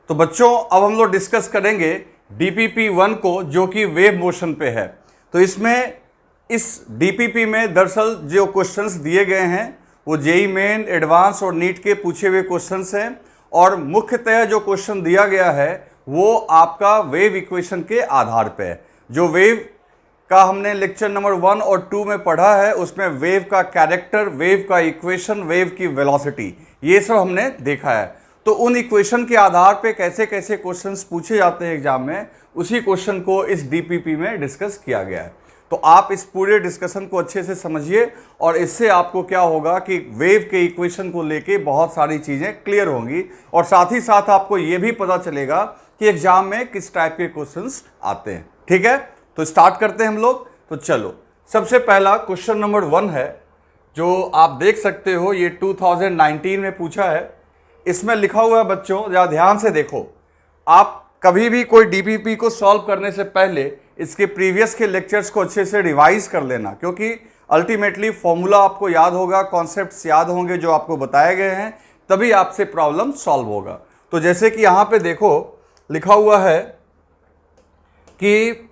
तो बच्चों अब हम लोग डिस्कस करेंगे DPP-1 को, जो कि वेव मोशन पे है। तो इसमें इस DPP में दरअसल जो क्वेश्चंस दिए गए हैं वो जेई मेन, एडवांस और नीट के पूछे हुए क्वेश्चंस हैं, और मुख्यतः जो क्वेश्चन दिया गया है वो आपका वेव इक्वेशन के आधार पे है। जो वेव का हमने लेक्चर नंबर 1 और 2 में पढ़ा है, उसमें वेव का कैरेक्टर, वेव का इक्वेशन, वेव की वेलोसिटी, ये सब हमने देखा है। तो उन इक्वेशन के आधार पे कैसे कैसे क्वेश्चंस पूछे जाते हैं एग्जाम में, उसी क्वेश्चन को इस DPP में डिस्कस किया गया है। तो आप इस पूरे डिस्कशन को अच्छे से समझिए, और इससे आपको क्या होगा कि वेव के इक्वेशन को लेके बहुत सारी चीज़ें क्लियर होंगी, और साथ ही साथ आपको ये भी पता चलेगा कि एग्जाम में किस टाइप के क्वेश्चंस आते हैं। ठीक है, तो स्टार्ट करते हैं हम लोग। तो चलो, सबसे पहला क्वेश्चन नंबर 1 है, जो आप देख सकते हो, ये 2019 में पूछा है। इसमें लिखा हुआ है बच्चों, जरा ध्यान से देखो। आप कभी भी कोई DPP को सॉल्व करने से पहले इसके प्रीवियस के लेक्चर्स को अच्छे से रिवाइज कर लेना, क्योंकि अल्टीमेटली फॉर्मूला आपको याद होगा, कॉन्सेप्ट्स याद होंगे जो आपको बताए गए हैं, तभी आपसे प्रॉब्लम सॉल्व होगा। तो जैसे कि यहाँ पे देखो लिखा हुआ है कि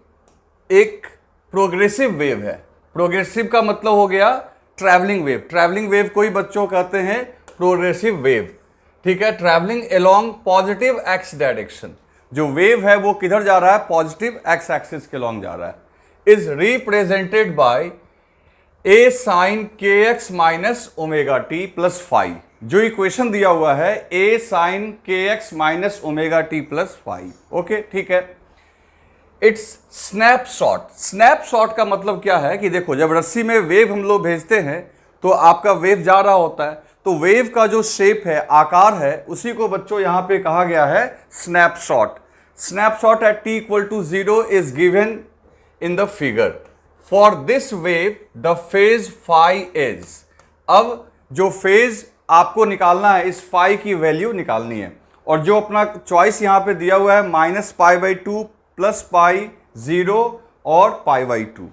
एक प्रोग्रेसिव वेव है। प्रोग्रेसिव का मतलब हो गया ट्रैवलिंग वेव। ट्रैवलिंग वेव को ही बच्चों कहते हैं प्रोग्रेसिव वेव। ठीक है, travelling along positive x direction. जो वेव है वो किधर जा रहा है? पॉजिटिव एक्स एक्सिस के लॉन्ग जा रहा है। Is represented by A sine के x minus omega T plus five. जो इक्वेशन दिया हुआ है ए साइन के x minus omega T plus five. Okay, ठीक है। It's snapshot. स्नैपशॉट का मतलब क्या है कि देखो, जब रस्सी में वेव हम लोग भेजते हैं तो आपका वेव जा रहा होता है, तो वेव का जो शेप है, आकार है, उसी को बच्चों यहां पे कहा गया है snapshot. Snapshot at t equal to 0 is given in the figure. For this wave the phase phi is। अब जो फेज आपको निकालना है, इस फाई की वैल्यू निकालनी है, और जो अपना चॉइस यहां पे दिया हुआ है -π/2 प्लस पाई 0 और π/2।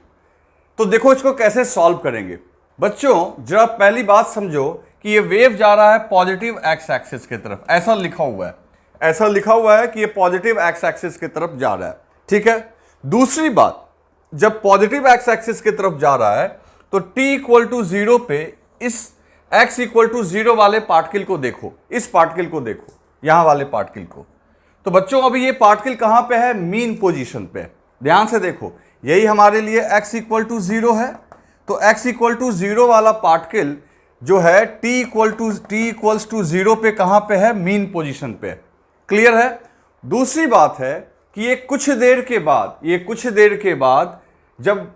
तो देखो इसको कैसे सॉल्व करेंगे। बच्चों जरा पहली बात समझो कि ये वेव जा रहा है पॉजिटिव एक्स एक्सिस की तरफ, ऐसा लिखा हुआ है। ऐसा लिखा हुआ है कि ये पॉजिटिव एक्स एक्सिस की तरफ जा रहा है। ठीक है, दूसरी बात, जब पॉजिटिव एक्स एक्सिस की तरफ जा रहा है तो t इक्वल टू 0 पे इस x इक्वल टू 0 वाले पार्टिकल को देखो, इस पार्टिकल को देखो, यहां वाले पार्टिकल को। तो बच्चों अभी ये पार्टिकल कहां पे है? मीन पोजीशन पे। ध्यान से देखो, यही हमारे लिए x इक्वल टू 0 है। तो x इक्वल टू 0 वाला पार्टिकल जो है t इक्वल्स टू 0 पे कहां पे है? मीन पोजीशन पे। क्लियर है? दूसरी बात है कि ये कुछ देर के बाद जब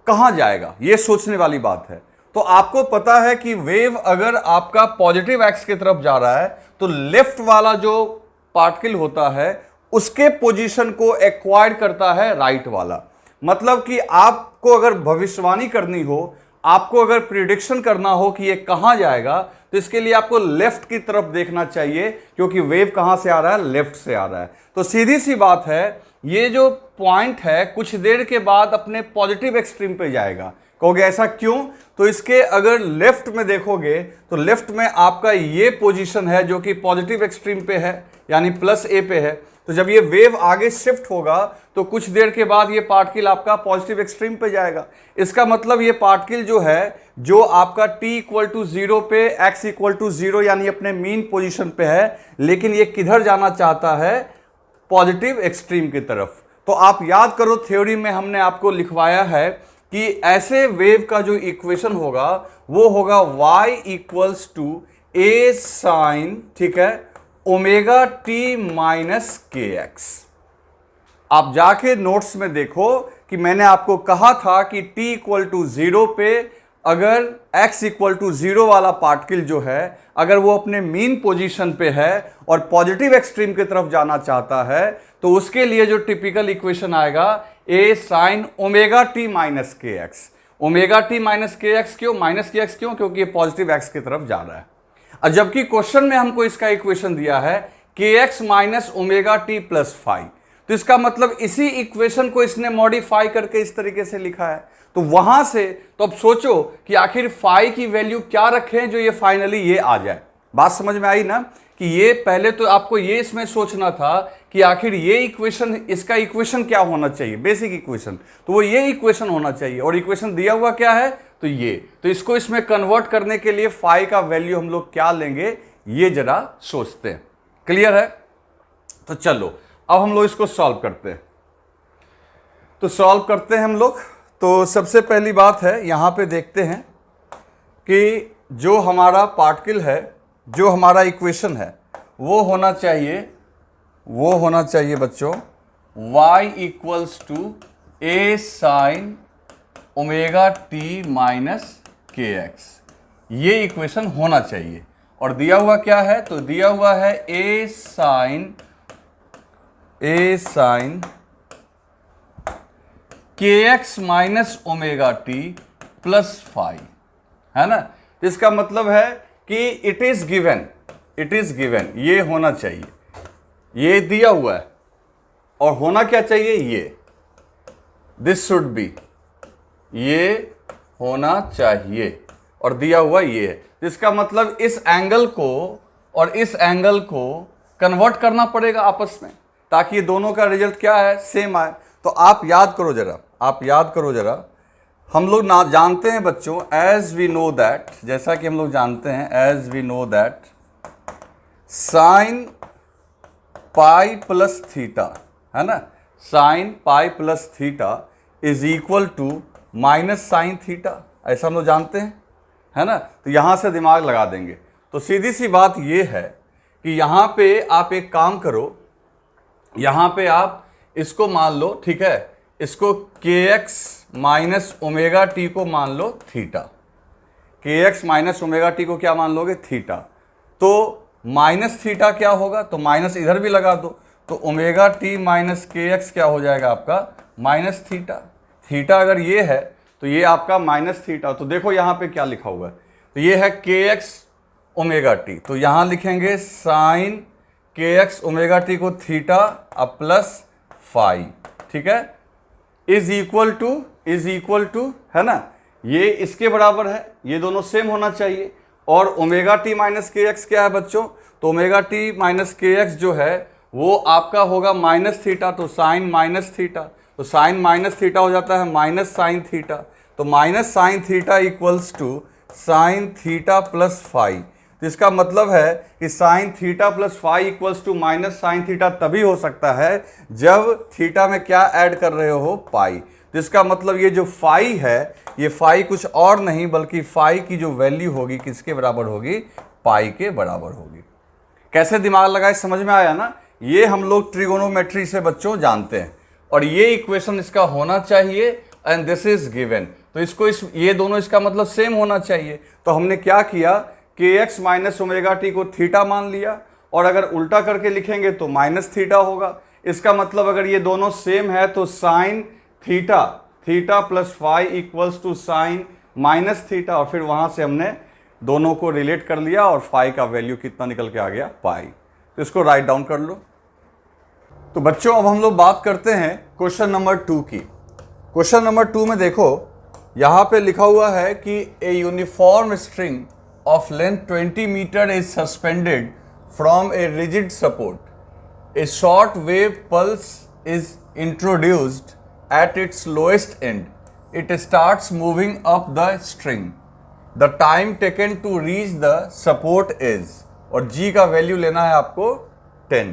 कहां जाएगा, ये सोचने वाली बात है। तो आपको पता है कि वेव अगर आपका पॉजिटिव एक्स की तरफ जा रहा है तो लेफ्ट वाला जो पार्टिकल होता है उसके पोजीशन को एक्वायर करता है राइट वाला। मतलब कि आपको अगर भविष्यवाणी करनी हो, आपको अगर प्रिडिक्शन करना हो कि ये कहां जाएगा, तो इसके लिए आपको लेफ्ट की तरफ देखना चाहिए, क्योंकि वेव कहां से आ रहा है? लेफ्ट से आ रहा है। तो सीधी सी बात है, ये जो पॉइंट है कुछ देर के बाद अपने पॉजिटिव एक्सट्रीम पे जाएगा। कहोगे ऐसा क्यों? तो इसके अगर लेफ्ट में देखोगे तो लेफ्ट में आपका ये पोजीशन है जो कि पॉजिटिव एक्सट्रीम पे है, यानी प्लस ए पे है। तो जब ये वेव आगे शिफ्ट होगा तो कुछ देर के बाद ये पार्टिकल आपका पॉजिटिव एक्सट्रीम पे जाएगा। इसका मतलब ये पार्टिकल जो है, जो आपका t इक्वल टू 0 पे x इक्वल टू 0 यानी अपने मीन पोजीशन पे है, लेकिन ये किधर जाना चाहता है? पॉजिटिव एक्सट्रीम की तरफ। तो आप याद करो, थ्योरी में हमने आपको लिखवाया है कि ऐसे वेव का जो इक्वेशन होगा वो होगा y equals to a sine, ठीक है, ओमेगा टी माइनस के एक्स। आप जाके नोट्स में देखो कि मैंने आपको कहा था कि t इक्वल टू 0 पे अगर x इक्वल टू 0 वाला पार्टिकल जो है, अगर वो अपने मीन पोजीशन पे है और पॉजिटिव एक्सट्रीम की तरफ जाना चाहता है, तो उसके लिए जो टिपिकल इक्वेशन आएगा a sine omega T minus के एक्स। ओमेगा टी माइनस के एक्स क्यों? माइनस के एक्स क्यों? क्योंकि ये पॉजिटिव एक्स की तरफ जा रहा है। और जबकि क्वेश्चन में हमको इसका इक्वेशन दिया है के x minus omega T plus five, तो इसका मतलब इसी इक्वेशन को इसने मॉडिफाई करके इस तरीके से लिखा है। तो वहां से तो अब सोचो कि आखिर फाई की वैल्यू क्या रखें जो ये फाइनली ये आ जाए। बात समझ में आई ना, कि ये पहले तो आपको ये इसमें सोचना था कि आखिर ये इक्वेशन, इसका इक्वेशन क्या होना चाहिए, बेसिक इक्वेशन, तो वो ये इक्वेशन होना चाहिए, और इक्वेशन दिया हुआ क्या है, तो ये, तो इसको इसमें कन्वर्ट करने के लिए फाई का वैल्यू हम लोग क्या लेंगे, ये जरा सोचते हैं। क्लियर है? तो चलो अब हम लोग इसको सॉल्व करते हैं। तो सॉल्व करते हैं हम लोग। तो सबसे पहली बात है, यहां पे देखते हैं कि जो हमारा पार्टिकल है, जो हमारा इक्वेशन है, वो होना चाहिए बच्चों y equals to a sine omega T minus के एक्स, ये इक्वेशन होना चाहिए। और दिया हुआ क्या है, तो दिया हुआ है a साइन के x minus omega T plus phi, है ना। तो इसका मतलब है कि इट इज गिवन, ये होना चाहिए, ये दिया हुआ है, और होना क्या चाहिए, ये दिस शुड बी, ये होना चाहिए, और दिया हुआ ये है। इसका मतलब इस एंगल को और इस एंगल को कन्वर्ट करना पड़ेगा आपस में, ताकि ये दोनों का रिजल्ट क्या है, सेम आए। तो आप याद करो जरा, हम लोग ना जानते हैं बच्चों, एज वी नो दैट, जैसा कि हम लोग जानते हैं, as we know that sine pi plus theta, है ना, sine pi plus theta is equal to minus sine theta, ऐसा हम लोग जानते हैं, है ना। तो यहां से दिमाग लगा देंगे। तो सीधी सी बात यह है कि यहां पे आप एक काम करो, यहां पे आप इसको मान लो, ठीक है, इसको के एक्स माइनस ओमेगा टी को मान लो थीटा, के एक्स माइनस ओमेगा टी को क्या मान लोगे, थीटा। तो माइनस थीटा क्या होगा, तो माइनस इधर भी लगा दो, तो ओमेगा टी माइनस के एक्स क्या हो जाएगा आपका, माइनस थीटा। थीटा अगर ये है तो ये आपका माइनस थीटा। तो देखो यहाँ पे क्या लिखा हुआ है, तो ये है के एक्स ओमेगा टी, तो यहाँ लिखेंगे साइन के एक्स ओमेगा टी को थीटा अब प्लस फाई, ठीक है, इज इक्वल टू, है ना, ये इसके बराबर है, ये दोनों सेम होना चाहिए। और ओमेगा टी माइनस के एक्स क्या है बच्चों, तो ओमेगा टी माइनस के एक्स जो है वो आपका होगा माइनस थीटा, तो साइन माइनस थीटा, तो साइन माइनस थीटा हो जाता है माइनस साइन थीटा, तो minus sine theta equals to sine theta plus phi. तो इसका मतलब है कि sine theta plus phi equals to minus sine theta तभी हो सकता है जब थीटा में क्या ऐड कर रहे हो, पाई। तो इसका मतलब ये जो फाई है, ये फाई कुछ और नहीं बल्कि फाई की जो वैल्यू होगी किसके बराबर होगी, पाई के बराबर होगी। कैसे दिमाग लगाए, समझ में आया ना। ये हम लोग ट्रिगोनोमेट्री से बच्चों जानते हैं, और ये इक्वेशन इसका होना चाहिए, एंड दिस इज गिवन। तो इसको ये दोनों इसका मतलब सेम होना चाहिए। तो हमने क्या किया, के एक्स माइनस ओमेगा टी को थीटा मान लिया, और अगर उल्टा करके लिखेंगे तो माइनस थीटा होगा। इसका मतलब अगर ये दोनों सेम है तो sine theta plus phi equals to sine minus theta, और फिर वहां से हमने दोनों को रिलेट कर लिया, और फाई का वैल्यू कितना निकल के आ गया, पाई। तो इसको राइट डाउन कर लो। तो बच्चों अब हम लोग बात करते हैं क्वेश्चन नंबर 2 की। क्वेश्चन नंबर 2 में देखो, यहां पे लिखा हुआ है कि a uniform string of length 20 meter is suspended from a rigid support. A short wave pulse is introduced at its lowest end. It starts moving up the string. The time taken to reach the support is, और G का value लेना है आपको 10।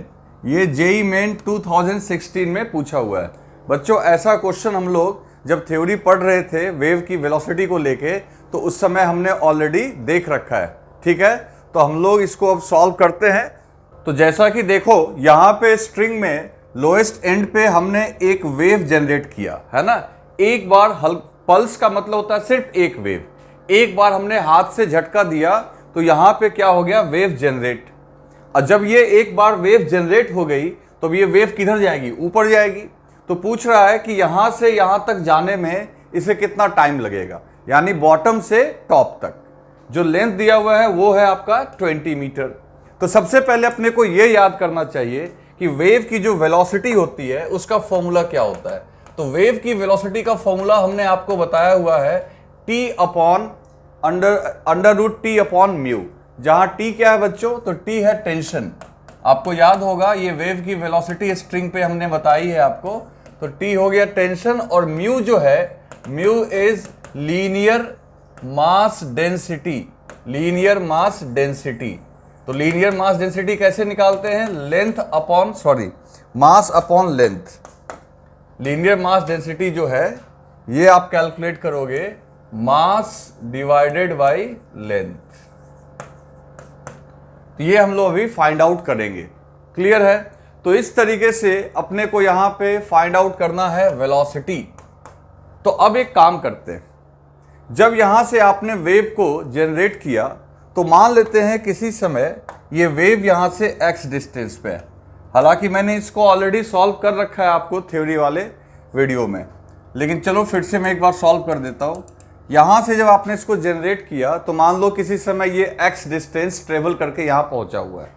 ये JEE main 2016 में पूछा हुआ है। बच्चों ऐसा क्वेश्चन हम लोग जब थ्योरी पढ़ रहे थे वेव की वेलोसिटी को लेके, तो उस समय हमने ऑलरेडी देख रखा है, ठीक है। तो हम लोग इसको अब सॉल्व करते हैं। तो जैसा कि देखो यहाँ पे स्ट्रिंग में लोएस्ट एंड पे हमने एक वेव जनरेट किया, है ना। एक बार पल्स का मतलब होता है सिर्फ एक वेव, एक बार हमने हाथ से झटका दिया तो यहाँ पे क्या हो गया, वेव जनरेट। और जब ये एक बार वेव जनरेट हो गई तो ये वेव किधर जाएगी, ऊपर जाएगी। तो पूछ रहा है कि यहां से यहां तक जाने में इसे कितना टाइम लगेगा, यानी बॉटम से टॉप तक। जो लेंथ दिया हुआ है वो है आपका 20 मीटर। तो सबसे पहले अपने को ये याद करना चाहिए कि वेव की जो वेलोसिटी होती है उसका फॉर्मूला क्या होता है। तो वेव की वेलोसिटी का फॉर्मूला हमने आपको बताया हुआ है T upon under root T upon mu. जहां टी क्या है बच्चों, तो टी है टेंशन। आपको याद होगा ये वेव की वेलोसिटी स्ट्रिंग पे हमने बताई है आपको, तो टी हो गया टेंशन, और म्यू जो है, mu is linear mass density, linear mass density. तो लीनियर मास डेंसिटी कैसे निकालते हैं, length upon mass upon length. Linear mass density जो है ये आप कैलकुलेट करोगे मास डिवाइडेड बाय लेंथ। तो ये हम लोग अभी फाइंड आउट करेंगे, क्लियर है। तो इस तरीके से अपने को यहां पे फाइंड आउट करना है वेलोसिटी। तो अब एक काम करते हैं, जब यहां से आपने वेव को जनरेट किया, तो मान लेते हैं किसी समय ये वेव यहां से x डिस्टेंस पे है। हालांकि मैंने इसको ऑलरेडी सॉल्व कर रखा है आपको थ्योरी वाले वीडियो में, लेकिन चलो फिर से मैं एक बार सॉल्व कर देता हूं। यहां से जब आपने इसको जनरेट किया, तो मान लो किसी समय ये x डिस्टेंस ट्रेवल करके यहां पहुंचा हुआ है।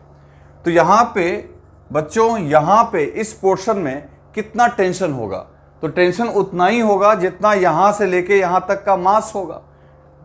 तो यहां पे बच्चों, यहां पे इस पोर्शन में कितना टेंशन होगा, तो टेंशन उतना ही होगा जितना यहां से लेके यहां तक का मास होगा।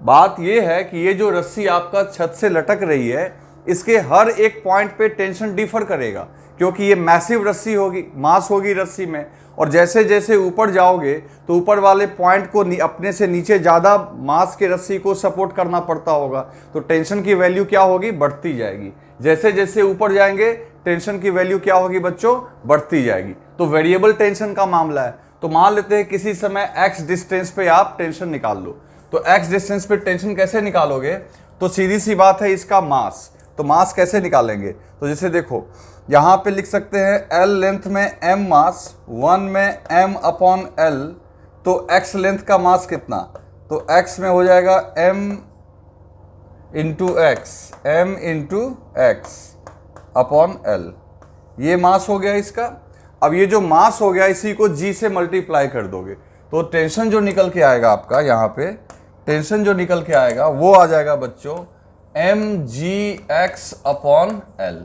बात यह है कि ये जो रस्सी आपका छत से लटक रही है, इसके हर एक पॉइंट पे टेंशन डिफर करेगा, क्योंकि ये मैसिव रस्सी होगी, मास होगी रस्सी में। और जैसे जैसे ऊपर जाओगे तो ऊपर वाले पॉइंट को अपने से नीचे ज़्यादा मास के रस्सी को सपोर्ट करना पड़ता होगा, तो टेंशन की वैल्यू क्या होगी, बढ़ती जाएगी। जैसे जैसे ऊपर जाएंगे टेंशन की वैल्यू क्या होगी बच्चों, बढ़ती जाएगी। तो वेरिएबल टेंशन का मामला है। तो मान लेते हैं किसी समय x डिस्टेंस पे आप टेंशन निकाल लो। तो x डिस्टेंस पे टेंशन कैसे निकालोगे, तो सीधी सी बात है, इसका मास। तो मास कैसे निकालेंगे, तो जैसे देखो यहां पे लिख सकते हैं l लेंथ में m मास, 1 में m अपॉन l। तो x लेंथ का मास कितना, तो x में हो जाएगा m into x upon l। ये मास हो गया इसका। अब ये जो मास हो गया, इसी को g से मल्टीप्लाई कर दोगे, तो टेंशन जो निकल के आएगा आपका, यहाँ पे टेंशन जो निकल के आएगा वो आ जाएगा बच्चों mgx upon l।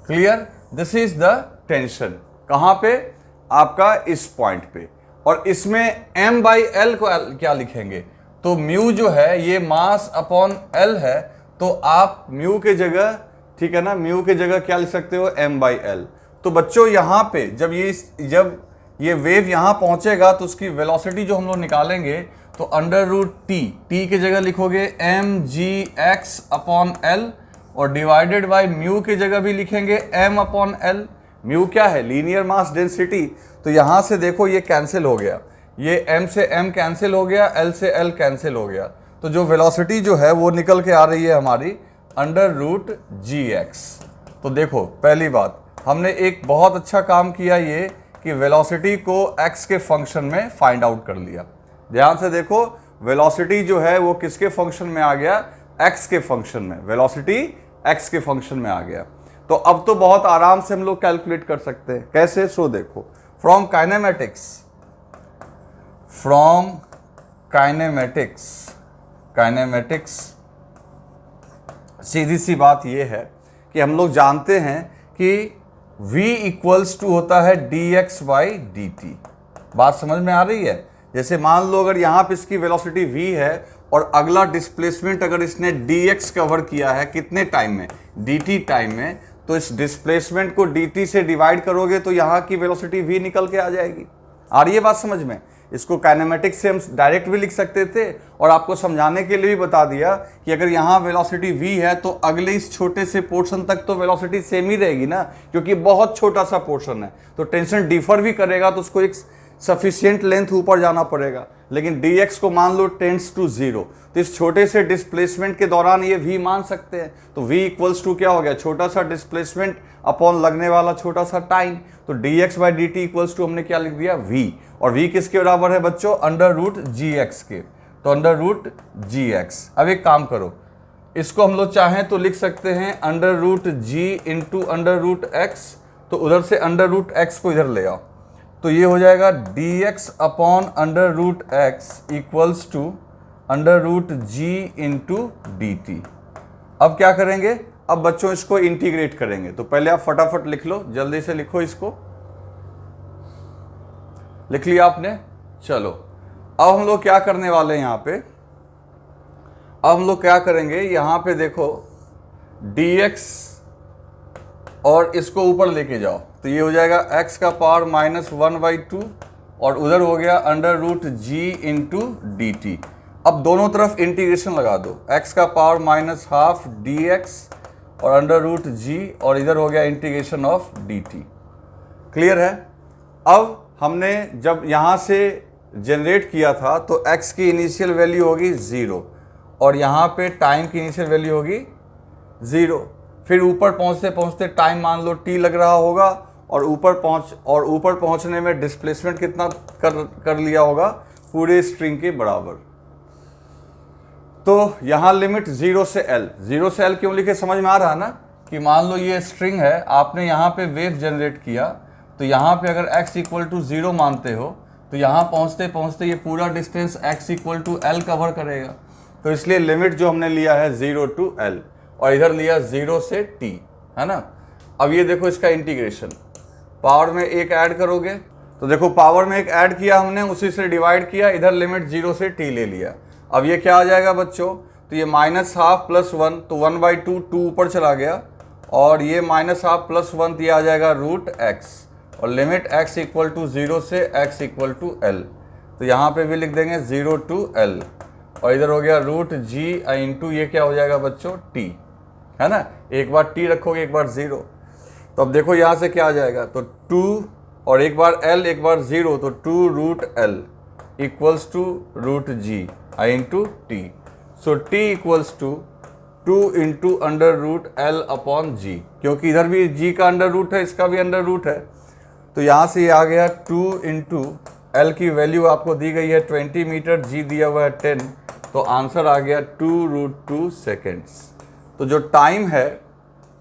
Clear, this is the tension. कहाँ पे, आपका इस पॉइंट पे। और इसमें m बाई एल को क्या लिखेंगे, तो म्यू जो है ये मास अपॉन l है, तो आप म्यू के जगह, ठीक है ना, म्यू के जगह क्या लिख सकते हो, m बाई एल। तो बच्चों यहाँ पे जब ये वेव यहाँ पहुँचेगा, तो उसकी वेलोसिटी जो हम लोग निकालेंगे, तो अंडर रूट टी के जगह लिखोगे mgx अपॉन l, और डिवाइडेड बाय म्यू की जगह भी लिखेंगे m अपॉन l। म्यू क्या है, लीनियर मास डेंसिटी। तो यहाँ से देखो ये कैंसिल हो गया, ये m से m कैंसिल हो गया, l से l कैंसिल हो गया। तो जो वेलोसिटी जो है वो निकल के आ रही है हमारी अंडर रूट gx। तो देखो पहली बात, हमने एक बहुत अच्छा काम किया ये कि वेलोसिटी को x के फंक्शन में फाइंड आउट कर लिया। ध्यान से देखो, वेलोसिटी जो है वो किसके फंक्शन में आ गया, x के फंक्शन में। वेलोसिटी x के फंक्शन में आ गया। तो अब तो बहुत आराम से हम लोग कैलकुलेट कर सकते हैं। कैसे, सो देखो, फ्रॉम काइनेमेटिक्स सीधी सी बात ये है कि हम लोग जानते हैं कि v इक्वल्स टू होता है dx बाई dt। बात समझ में आ रही है। जैसे मान लो अगर यहाँ पे इसकी वेलोसिटी v है, और अगला डिस्प्लेसमेंट अगर इसने dx कवर किया है कितने टाइम में, dt टाइम में, तो इस डिस्प्लेसमेंट को dt से डिवाइड करोगे तो यहाँ की वेलोसिटी v निकल के आ जाएगी। आ रही है बात समझ में। इसको काइनेमेटिक्स से हम डायरेक्ट भी लिख सकते थे, और आपको समझाने के लिए भी बता दिया कि अगर यहाँ वेलोसिटी v है, तो अगले इस छोटे से पोर्शन तक तो वेलोसिटी सेम ही रहेगी ना, क्योंकि बहुत छोटा सा पोर्शन है। तो टेंशन डिफर भी करेगा, तो उसको एक सफिशिएंट लेंथ ऊपर जाना पड़ेगा। लेकिन dx को मान लो टेंड्स टू 0, तो इस छोटे से डिस्प्लेसमेंट के दौरान ये v मान सकते हैं। तो v इक्वल्स टू क्या हो गया, छोटा सा डिस्प्लेसमेंट अपॉन लगने वाला छोटा सा टाइम। तो dx by dt equals to हमने क्या लिख दिया, v। और v किसके बराबर है बच्चों, अंडर रूट gx के। तो अंडर रूट gx। अब एक काम करो, इसको हम लोग चाहें तो लिख सकते हैं under root g into under root x। तो उधर से अंडर रूट x को इधर ले आओ, तो ये हो जाएगा dx upon under root x equals to under root g into dt। अब क्या करेंगे, अब बच्चों इसको इंटीग्रेट करेंगे। तो पहले आप फटाफट लिख लो, जल्दी से लिखो इसको। लिख लिया आपने, चलो अब हम लोग क्या करने वाले हैं यहाँ पे, अब हम लोग क्या करेंगे, यहाँ पे देखो dx और इसको ऊपर लेके जाओ तो ये हो जाएगा x का पावर -1/2 और उधर हो गया √g इंटू डी टी। अब दोनों तरफ इंटीग्रेशन लगा दो, x का पावर -12 dx और √g और इधर हो गया integration of D T. Clear है? अब हमने जब यहाँ से जनरेट किया था तो x की इनिशियल वैल्यू होगी 0 और यहाँ पे टाइम की इनिशियल वैल्यू होगी 0। फिर ऊपर पहुँचते पहुँचते टाइम मान लो t लग रहा होगा और ऊपर पहुँचने में डिस्प्लेसमेंट कितना कर लिया होगा, पूरे स्ट्रिंग के बराबर। तो यहाँ लिमिट 0 से L क्यों लिखे, समझ में आ रहा है ना कि मान लो ये स्ट्रिंग है, आपने यहाँ पे वेव जनरेट किया तो यहाँ पे अगर x इक्वल टू 0 मानते हो तो यहाँ पहुँचते पहुँचते ये पूरा distance x equal to L cover करेगा। तो इसलिए लिमिट जो हमने लिया है 0 to L और इधर लिया 0 से t, है ना। अब ये देखो इसका इंटीग्रेशन, पावर में एक ऐड करोगे तो देखो पावर में एक ऐड किया हमने, उसी से डिवाइड किया, इधर लिमिट 0 से t ले लिया। अब ये क्या आ जाएगा बच्चों, तो ये -12 + 1 तो 1/2 2 ऊपर चला गया और ये -12 + 1 ये आ जाएगा √x और लिमिट x इक्वल टू 0 से x इक्वल टू L। तो यहाँ पे भी लिख देंगे 0 to L और इधर हो गया √g इंटू ये क्या हो जाएगा बच्चों t, है ना। एक बार t रखोगे एक बार 0, तो अब देखो यहाँ से क्या आ जाएगा, तो 2 और एक बार L एक बार 0 तो 2√L equals to √g into t। So t equals to 2 into √L/g, क्योंकि इधर भी g का अंडर रूट है, इसका भी अंडर रूट है। तो यहाँ से ये आ गया 2 इंटू L की वैल्यू आपको दी गई है 20 मीटर, g दिया हुआ है 10, तो आंसर आ गया 2√2 सेकेंड्स। तो जो टाइम है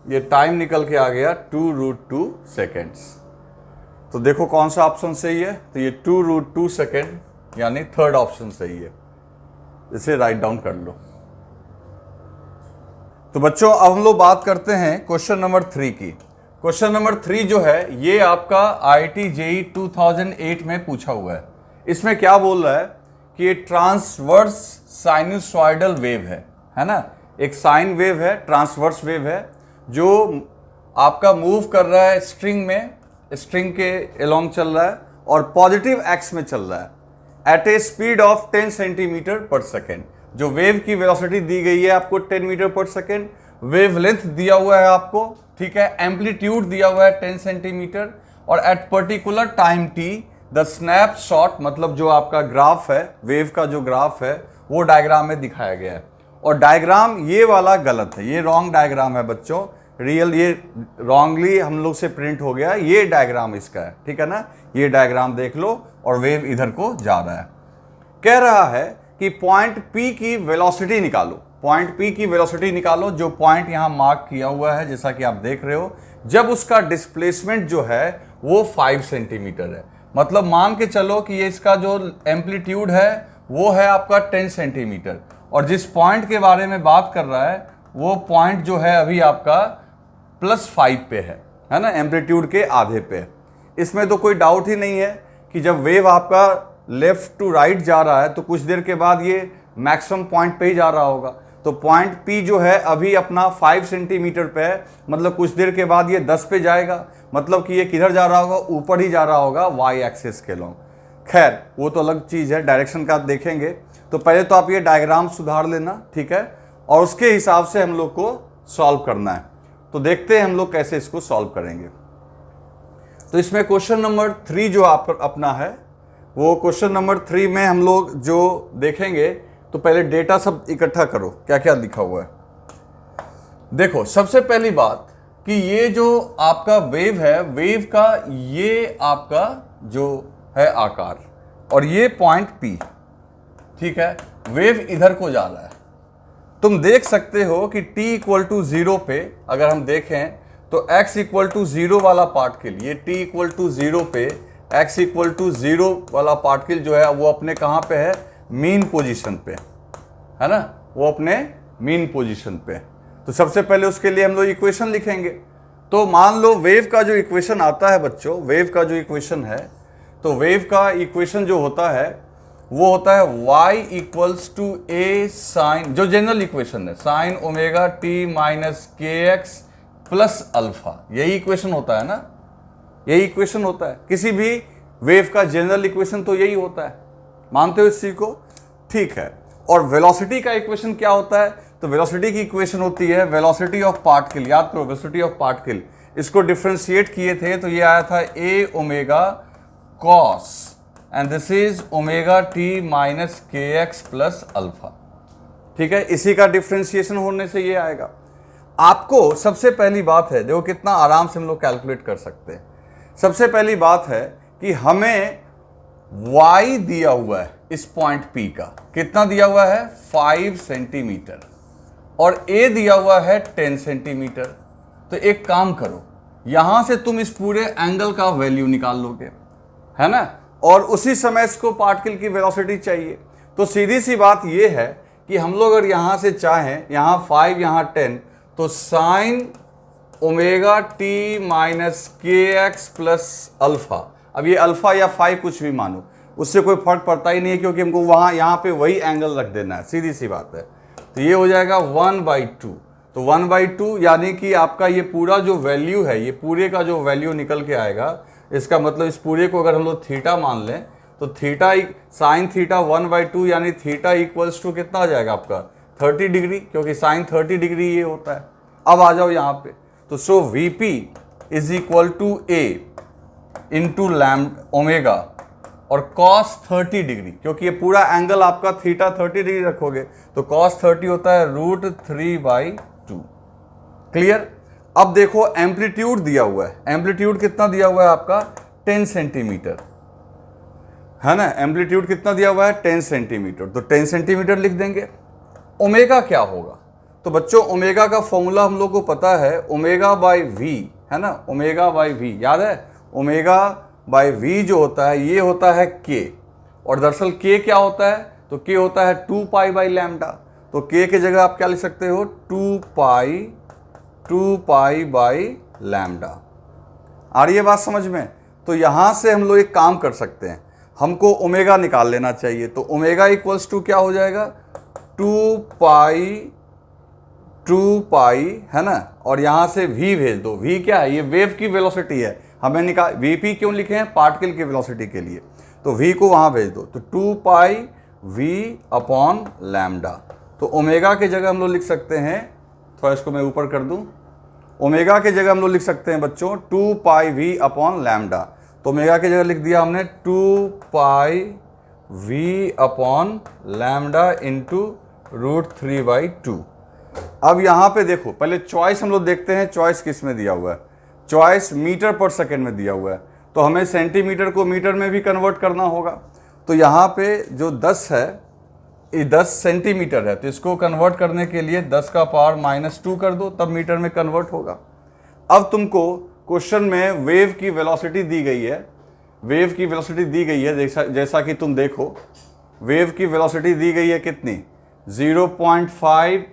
ये टाइम निकल के आ गया 2√2 सेकेंड्स। तो देखो कौन सा ऑप्शन सही है, तो ये 2√2 सेकेंड यानी थर्ड ऑप्शन सही है। इसे राइट डाउन कर लो। तो बच्चों अब हम लोग बात करते हैं क्वेश्चन नंबर 3 की। क्वेश्चन नंबर 3 जो है ये आपका IIT JEE 2008 में पूछा हुआ है। इसमें क्या बोल रहा है कि ये ट्रांसवर्स साइनसॉइडल वेव है ना। एक साइन वेव है, ट्रांसवर्स वेव है जो आपका मूव कर रहा है स्ट्रिंग में, स्ट्रिंग के अलोंग चल रहा है और पॉजिटिव एक्स में चल रहा है at a speed of 10 centimeter per second. जो वेव की वेलोसिटी दी गई है आपको 10 metre per second, wave length दिया हुआ है आपको, ठीक है, एम्पलीट्यूड दिया हुआ है 10 सेंटीमीटर और at particular time t the snapshot, मतलब जो आपका ग्राफ है, वेव का जो ग्राफ है वो डायग्राम में दिखाया गया है। और डायग्राम ये वाला गलत है, ये रॉन्ग डायग्राम है बच्चों, रियल ये रॉन्गली हम लोग से प्रिंट हो गया, ये डायग्राम इसका है, ठीक है ना। ये डायग्राम देख लो और वेव इधर को जा रहा है। कह रहा है कि पॉइंट P की वेलोसिटी निकालो, पॉइंट P की वेलोसिटी निकालो, जो पॉइंट यहाँ मार्क किया हुआ है जैसा कि आप देख रहे हो, जब उसका डिस्प्लेसमेंट जो है वो 5 सेंटीमीटर है। मतलब मान के चलो कि ये इसका जो एम्पलीट्यूड है वो है आपका 10 सेंटीमीटर और जिस पॉइंट के बारे में बात कर रहा है वो पॉइंट जो है अभी आपका +5 पे है ना, एम्पलीट्यूड के आधे पे। इसमें तो कोई डाउट ही नहीं है कि जब वेव आपका लेफ्ट टू राइट जा रहा है तो कुछ देर के बाद ये मैक्सिमम पॉइंट पे ही जा रहा होगा। तो पॉइंट P जो है अभी अपना 5 सेंटीमीटर पे है, मतलब कुछ देर के बाद ये 10 पे जाएगा, मतलब कि ये किधर जा रहा होगा, ऊपर ही जा रहा होगा y एक्सिस के लॉन्ग। खैर वो तो अलग चीज़ है, डायरेक्शन का आप देखेंगे। तो पहले तो आप ये डायग्राम सुधार लेना, ठीक है, और उसके हिसाब से हम लोग को सॉल्व करना है। तो देखते हैं हम लोग कैसे इसको सॉल्व करेंगे। तो इसमें क्वेश्चन नंबर 3 जो आप अपना है वो क्वेश्चन नंबर 3 में हम लोग जो देखेंगे, तो पहले डेटा सब इकट्ठा करो, क्या क्या लिखा हुआ है। देखो सबसे पहली बात कि ये जो आपका वेव है, वेव का ये आपका जो है आकार और ये पॉइंट P, ठीक है, वेव इधर को जा रहा है। तुम देख सकते हो कि t इक्वल टू 0 पे अगर हम देखें तो x इक्वल टू 0 वाला पार्टिकल, ये t इक्वल टू 0 पे x इक्वल टू 0 वाला पार्टिकल जो है वो अपने कहाँ पे है, मीन पोजीशन पे, है ना, वो अपने मीन पोजीशन पे। तो सबसे पहले उसके लिए हम लोग इक्वेशन लिखेंगे। तो मान लो वेव का जो इक्वेशन आता है बच्चों, वेव का जो इक्वेशन है, तो वेव का इक्वेशन जो होता है वो होता है y equals to a sine, जो जनरल इक्वेशन है, साइन ओमेगा टी माइनस के एक्स प्लस अल्फा, यही इक्वेशन होता है ना, यही इक्वेशन होता है किसी भी वेव का जनरल इक्वेशन, तो यही होता है। मानते हो इस चीज को? ठीक है। और वेलोसिटी का इक्वेशन क्या होता है? तो वेलोसिटी की इक्वेशन होती है वेलोसिटी ऑफ पार्टिकल। याद करो, वेलोसिटी ऑफ पार्टिकल, इसको डिफ्रेंशिएट किए थे तो ये आया था a omega cos and this is omega T minus के एक्स प्लस अल्फा। ठीक है, इसी का डिफ्रेंशिएशन होने से ये आएगा। आपको सबसे पहली बात है, देखो कितना आराम से हम लोग कैलकुलेट कर सकते हैं। सबसे पहली बात है कि हमें y दिया हुआ है इस पॉइंट P का, कितना दिया हुआ है? 5 सेंटीमीटर, और a दिया हुआ है 10 सेंटीमीटर। तो एक काम करो, यहां से तुम इस पूरे एंगल का वैल्यू निकाल लोगे, है ना, और उसी समय इसको पार्टिकल की वेलोसिटी चाहिए। तो सीधी सी बात यह है कि हम लोग अगर यहां से चाहें, यहां 5 यहां 10, तो साइन ओमेगा टी माइनस के एक्स प्लस अल्फा, अब ये अल्फा या 5 कुछ भी मानो, उससे कोई फर्क पड़ता ही नहीं है, क्योंकि हमको वहां यहां पे वही एंगल रख देना है, सीधी सी बात है। तो ये हो जाएगा 1/2। तो 1/2 यानी कि आपका ये पूरा जो वैल्यू है, ये पूरे का जो वैल्यू निकल के आएगा, इसका मतलब इस पूरे को अगर हम लोग थीटा मान लें तो थीटा साइन थीटा 1/2 यानी थीटा इक्वल्स टू कितना आ जाएगा आपका? 30 डिग्री, क्योंकि साइन 30 डिग्री ये होता है। अब आ जाओ यहाँ पे, तो so VP is equal to A into omega और कॉस 30 डिग्री, क्योंकि ये पूरा एंगल आपका थीटा 30 डिग्री रखोगे तो कॉस 30 होता है √3/2। क्लियर? अब देखो एम्पलीट्यूड दिया हुआ है, एम्पलीट्यूड कितना दिया हुआ है आपका? 10 सेंटीमीटर, है ना। एम्पलीट्यूड कितना दिया हुआ है? 10 सेंटीमीटर, तो 10 सेंटीमीटर लिख देंगे। ओमेगा क्या होगा? तो बच्चों ओमेगा का फॉर्मूला हम लोग को पता है, ओमेगा बाई वी, है ना, ओमेगा बाई वी याद है। ओमेगा बाई वी जो होता है ये होता है के, और दरअसल के क्या होता है? तो के होता है 2 पाई बाई लैम्डा। तो के की जगह आप क्या लिख सकते हो? 2 पाई बाई लैम्डा। आ रही है बात समझ में? तो यहां से हम लोग एक काम कर सकते हैं, हमको ओमेगा निकाल लेना चाहिए। तो ओमेगा इक्वल्स टू क्या हो जाएगा? 2 पाई, है ना, और यहां से v भेज दो। v क्या है? ये वेव की वेलोसिटी है, हमें निकाल, vp क्यों लिखे हैं? पार्टिकल की वेलोसिटी के लिए। तो v को वहां भेज दो, तो 2 पाई v अपॉन लैम्डा। तो ओमेगा की जगह हम लोग लिख सकते हैं, थोड़ा इसको मैं ऊपर कर दूं, ओमेगा की जगह हम लोग लिख सकते हैं बच्चों 2 पाई v अपॉन लैम्डा। तो ओमेगा की जगह लिख दिया हमने 2 पाई v अपॉन लैम्डा इंटू √3/2। अब यहाँ पे देखो, पहले चॉइस हम लोग देखते हैं, चॉइस किस में दिया हुआ है? चॉइस मीटर पर सेकेंड में दिया हुआ है, तो हमें सेंटीमीटर को मीटर में भी कन्वर्ट करना होगा। तो यहाँ पे जो 10 है, ये 10 सेंटीमीटर है, तो इसको कन्वर्ट करने के लिए 10 का पावर -2 कर दो, तब मीटर में कन्वर्ट होगा। अब तुमको क्वेश्चन में वेव की वेलोसिटी दी गई है, वेव की वेलोसिटी दी गई है, जैसा कि तुम देखो, वेव की वेलोसिटी दी गई है कितनी? 0.5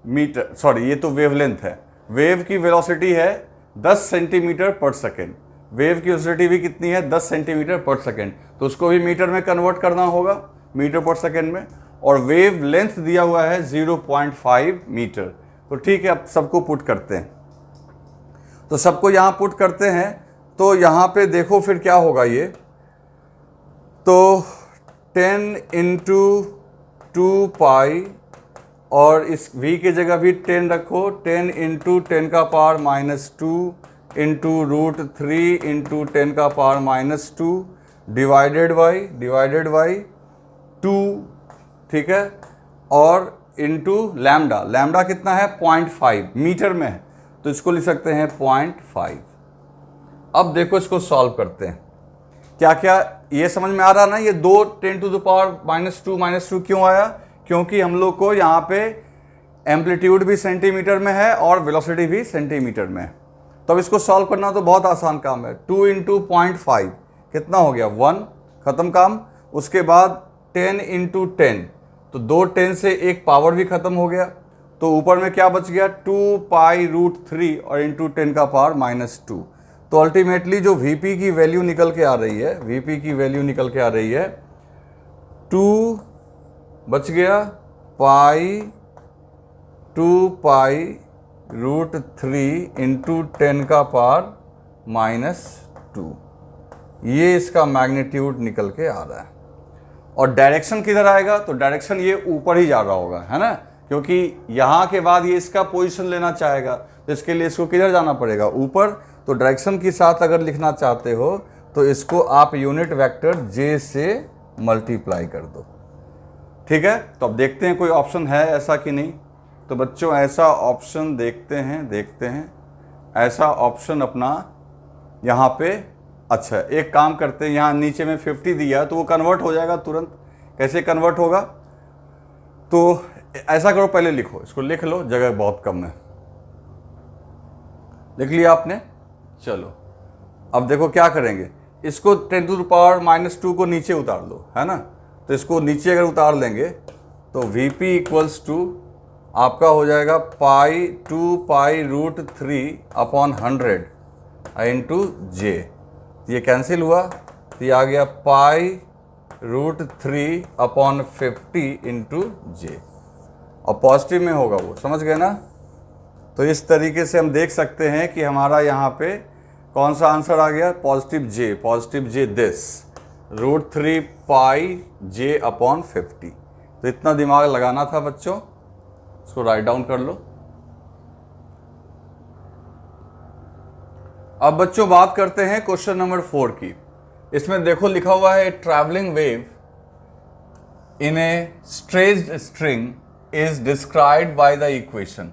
मीटर, सॉरी ये तो वेवलेंथ है। वेव की वेलोसिटी है 10 सेंटीमीटर पर सेकेंड, वेव की वेलोसिटी भी कितनी है? 10 सेंटीमीटर पर सेकेंड, तो उसको भी मीटर में कन्वर्ट करना होगा, मीटर पर सेकेंड में। और वेव लेंथ दिया हुआ है 0.5 मीटर। तो ठीक है, अब सबको पुट करते हैं, तो सबको यहाँ पुट करते हैं। तो यहाँ पे देखो फिर क्या होगा ये, तो 10 इंटू 2 पाई, और इस v की जगह भी 10 रखो, 10 इंटू 10 का पावर -2 इंटू √3 इंटू 10 का पावर -2 डिवाइडेड बाई 2, ठीक है, और इंटू लैम्डा, लैम्डा कितना है? 0.5 मीटर में है, तो इसको लिख सकते हैं 0.5। अब देखो इसको सॉल्व करते हैं, क्या क्या ये समझ में आ रहा ना? ये 2 10 टू द पावर -2 क्यों आया? क्योंकि हम लोग को यहाँ पे एम्पलीट्यूड भी सेंटीमीटर में है और वेलोसिटी भी सेंटीमीटर में है। तो अब इसको सॉल्व करना तो बहुत आसान काम है। 2 इंटू 0.5 कितना हो गया? 1, खत्म काम। उसके बाद 10 इंटू 10, तो 2 10 से एक पावर भी खत्म हो गया, तो ऊपर में क्या बच गया? 2 पाई √3 और इंटू 10 का पावर -2। तो अल्टीमेटली जो VP की वैल्यू निकल के आ रही है, VP की वैल्यू निकल के आ रही है 2 बच गया पाई 2 पाई रूट 3 इंटू 10 का पावर -2। ये इसका मैग्नीट्यूड निकल के आ रहा है। और डायरेक्शन किधर आएगा? तो डायरेक्शन ये ऊपर ही जा रहा होगा, है ना, क्योंकि यहाँ के बाद ये इसका पोजीशन लेना चाहेगा, तो इसके लिए इसको किधर जाना पड़ेगा? ऊपर। तो डायरेक्शन के साथ अगर लिखना चाहते हो तो इसको आप यूनिट वेक्टर जे से मल्टीप्लाई कर दो। ठीक है, तो अब देखते हैं कोई ऑप्शन है ऐसा कि नहीं। तो बच्चों ऐसा ऑप्शन देखते हैं ऐसा ऑप्शन अपना यहाँ पे। अच्छा, एक काम करते हैं, यहाँ नीचे में 50 दिया है तो वो कन्वर्ट हो जाएगा तुरंत। कैसे कन्वर्ट होगा? तो ऐसा करो, पहले लिखो, इसको लिख लो, जगह बहुत कम है। लिख लिया आपने? चलो अब देखो क्या करेंगे, इसको 10 टू द पावर -2 को नीचे उतार दो, है ना। तो इसको नीचे अगर उतार लेंगे तो Vp इक्वल्स टू आपका हो जाएगा पाई 2 पाई रूट 3 अपॉन 100 इंटू जे। ये कैंसिल हुआ तो ये आ गया पाई रूट 3 अपॉन 50 इंटू जे। और पॉजिटिव में होगा वो, समझ गए ना। तो इस तरीके से हम देख सकते हैं कि हमारा यहाँ पे कौन सा आंसर आ गया? Positive j this root 3 pi j upon 50। तो इतना दिमाग लगाना था बच्चों, इसको राइट डाउन कर लो। अब बच्चों बात करते हैं क्वेश्चन नंबर 4 की। इसमें देखो लिखा हुआ है travelling wave in A stretched string is described by the equation.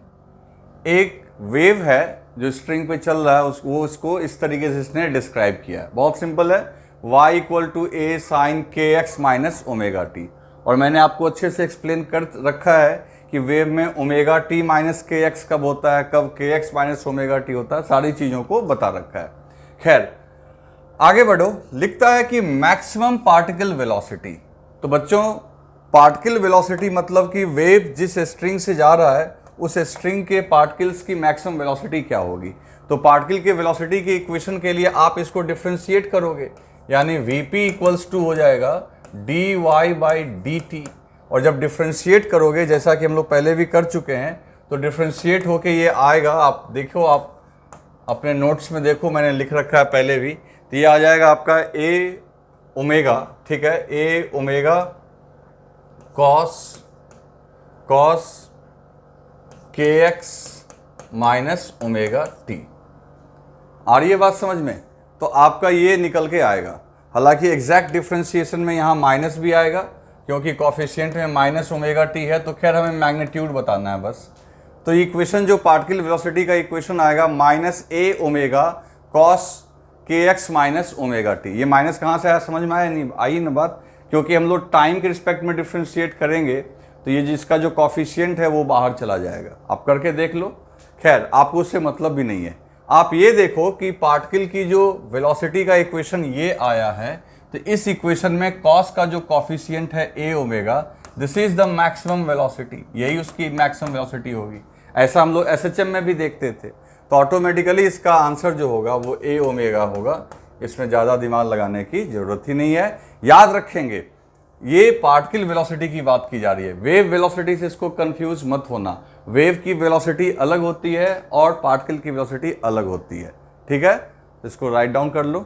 एक वेव है जो स्ट्रिंग पे चल रहा है, वो उसको इस तरीके से इसने डिस्क्राइब किया है। बहुत सिंपल है, y equal to a sine के एक्स माइनस ओमेगा टी। और मैंने आपको अच्छे से एक्सप्लेन कर रखा है कि वेव में ओमेगा टी माइनस के एक्स कब होता है, कब के एक्स माइनस ओमेगा टी होता है, सारी चीज़ों को बता रखा है। खैर आगे बढ़ो, लिखता है कि मैक्सिमम पार्टिकल वेलोसिटी। तो बच्चों पार्टिकल वेलोसिटी मतलब कि वेव जिस स्ट्रिंग से जा रहा है उस स्ट्रिंग के पार्टिकल्स की मैक्सिमम वेलोसिटी क्या होगी। तो पार्टिकल के वेलोसिटी की इक्वेशन के लिए आप इसको डिफ्रेंशिएट करोगे, यानी Vp इक्वल्स टू हो जाएगा dy बाई dt। और जब डिफ्रेंशिएट करोगे, जैसा कि हम लोग पहले भी कर चुके हैं, तो डिफ्रेंशिएट होके ये आएगा, आप देखो, आप अपने नोट्स में देखो, मैंने लिख रखा है पहले भी। तो ये आ जाएगा आपका a ओमेगा, ठीक है, a ओमेगा कॉस के एक्स माइनस ओमेगा टी। आ रही है बात समझ में? तो आपका ये निकल के आएगा। हालांकि एग्जैक्ट डिफ्रेंशिएशन में यहाँ माइनस भी आएगा क्योंकि कॉफिशिएंट में माइनस ओमेगा टी है, तो खैर हमें मैग्नीट्यूड बताना है बस। तो इक्वेशन जो पार्टिकल वेलोसिटी का इक्वेशन आएगा माइनस ए ओमेगा कॉस के एक्स माइनस ओमेगा टी। ये माइनस कहाँ से आया, समझ में आया नहीं? आई ना बात, क्योंकि हम लोग टाइम के रिस्पेक्ट में डिफ्रेंशिएट करेंगे तो ये जिसका जो कॉफिशिएंट है वो बाहर चला जाएगा। आप करके देख लो, खैर आपको उससे मतलब भी नहीं है। आप ये देखो कि पार्टिकल की जो वेलोसिटी का इक्वेशन ये आया है, तो इस इक्वेशन में कॉस का जो कॉफिशिएंट है A omega, this is the maximum velocity, यही उसकी मैक्सिमम वेलोसिटी होगी। ऐसा हम लोग एसएचएम में भी देखते थे। तो ऑटोमेटिकली इसका आंसर जो होगा वो ए ओमेगा होगा। इसमें ज़्यादा दिमाग लगाने की जरूरत ही नहीं है। याद रखेंगे ये पार्टिकल वेलोसिटी की बात की जा रही है, वेव वेलोसिटी से इसको कंफ्यूज मत होना। वेव की वेलोसिटी अलग होती है और पार्टिकल की वेलोसिटी अलग होती है, ठीक है। इसको राइट डाउन कर लो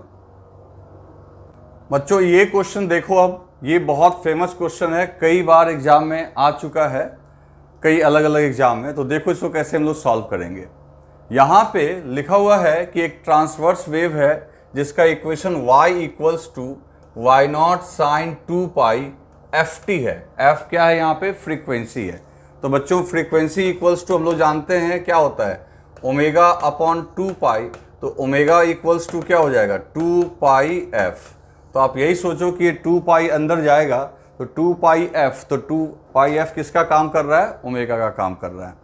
बच्चों। ये क्वेश्चन देखो, अब ये बहुत फेमस क्वेश्चन है, कई बार एग्जाम में आ चुका है, कई अलग अलग एग्जाम में। तो देखो इसको कैसे हम लोग सॉल्व करेंगे। यहाँ पे लिखा हुआ है कि एक ट्रांसवर्स वेव है जिसका equation y equals to y naught sine 2 pi f t है। एफ क्या है यहाँ पे? फ्रीक्वेंसी है। तो बच्चों फ्रीक्वेंसी इक्वल्स टू हम लोग जानते हैं क्या होता है, ओमेगा अपॉन 2 पाई। तो ओमेगा इक्वल्स टू क्या हो जाएगा, 2 पाई एफ। तो आप यही सोचो कि ये 2 पाई अंदर जाएगा तो 2 पाई एफ, तो 2 पाई एफ किसका काम कर रहा है, ओमेगा का काम कर रहा है।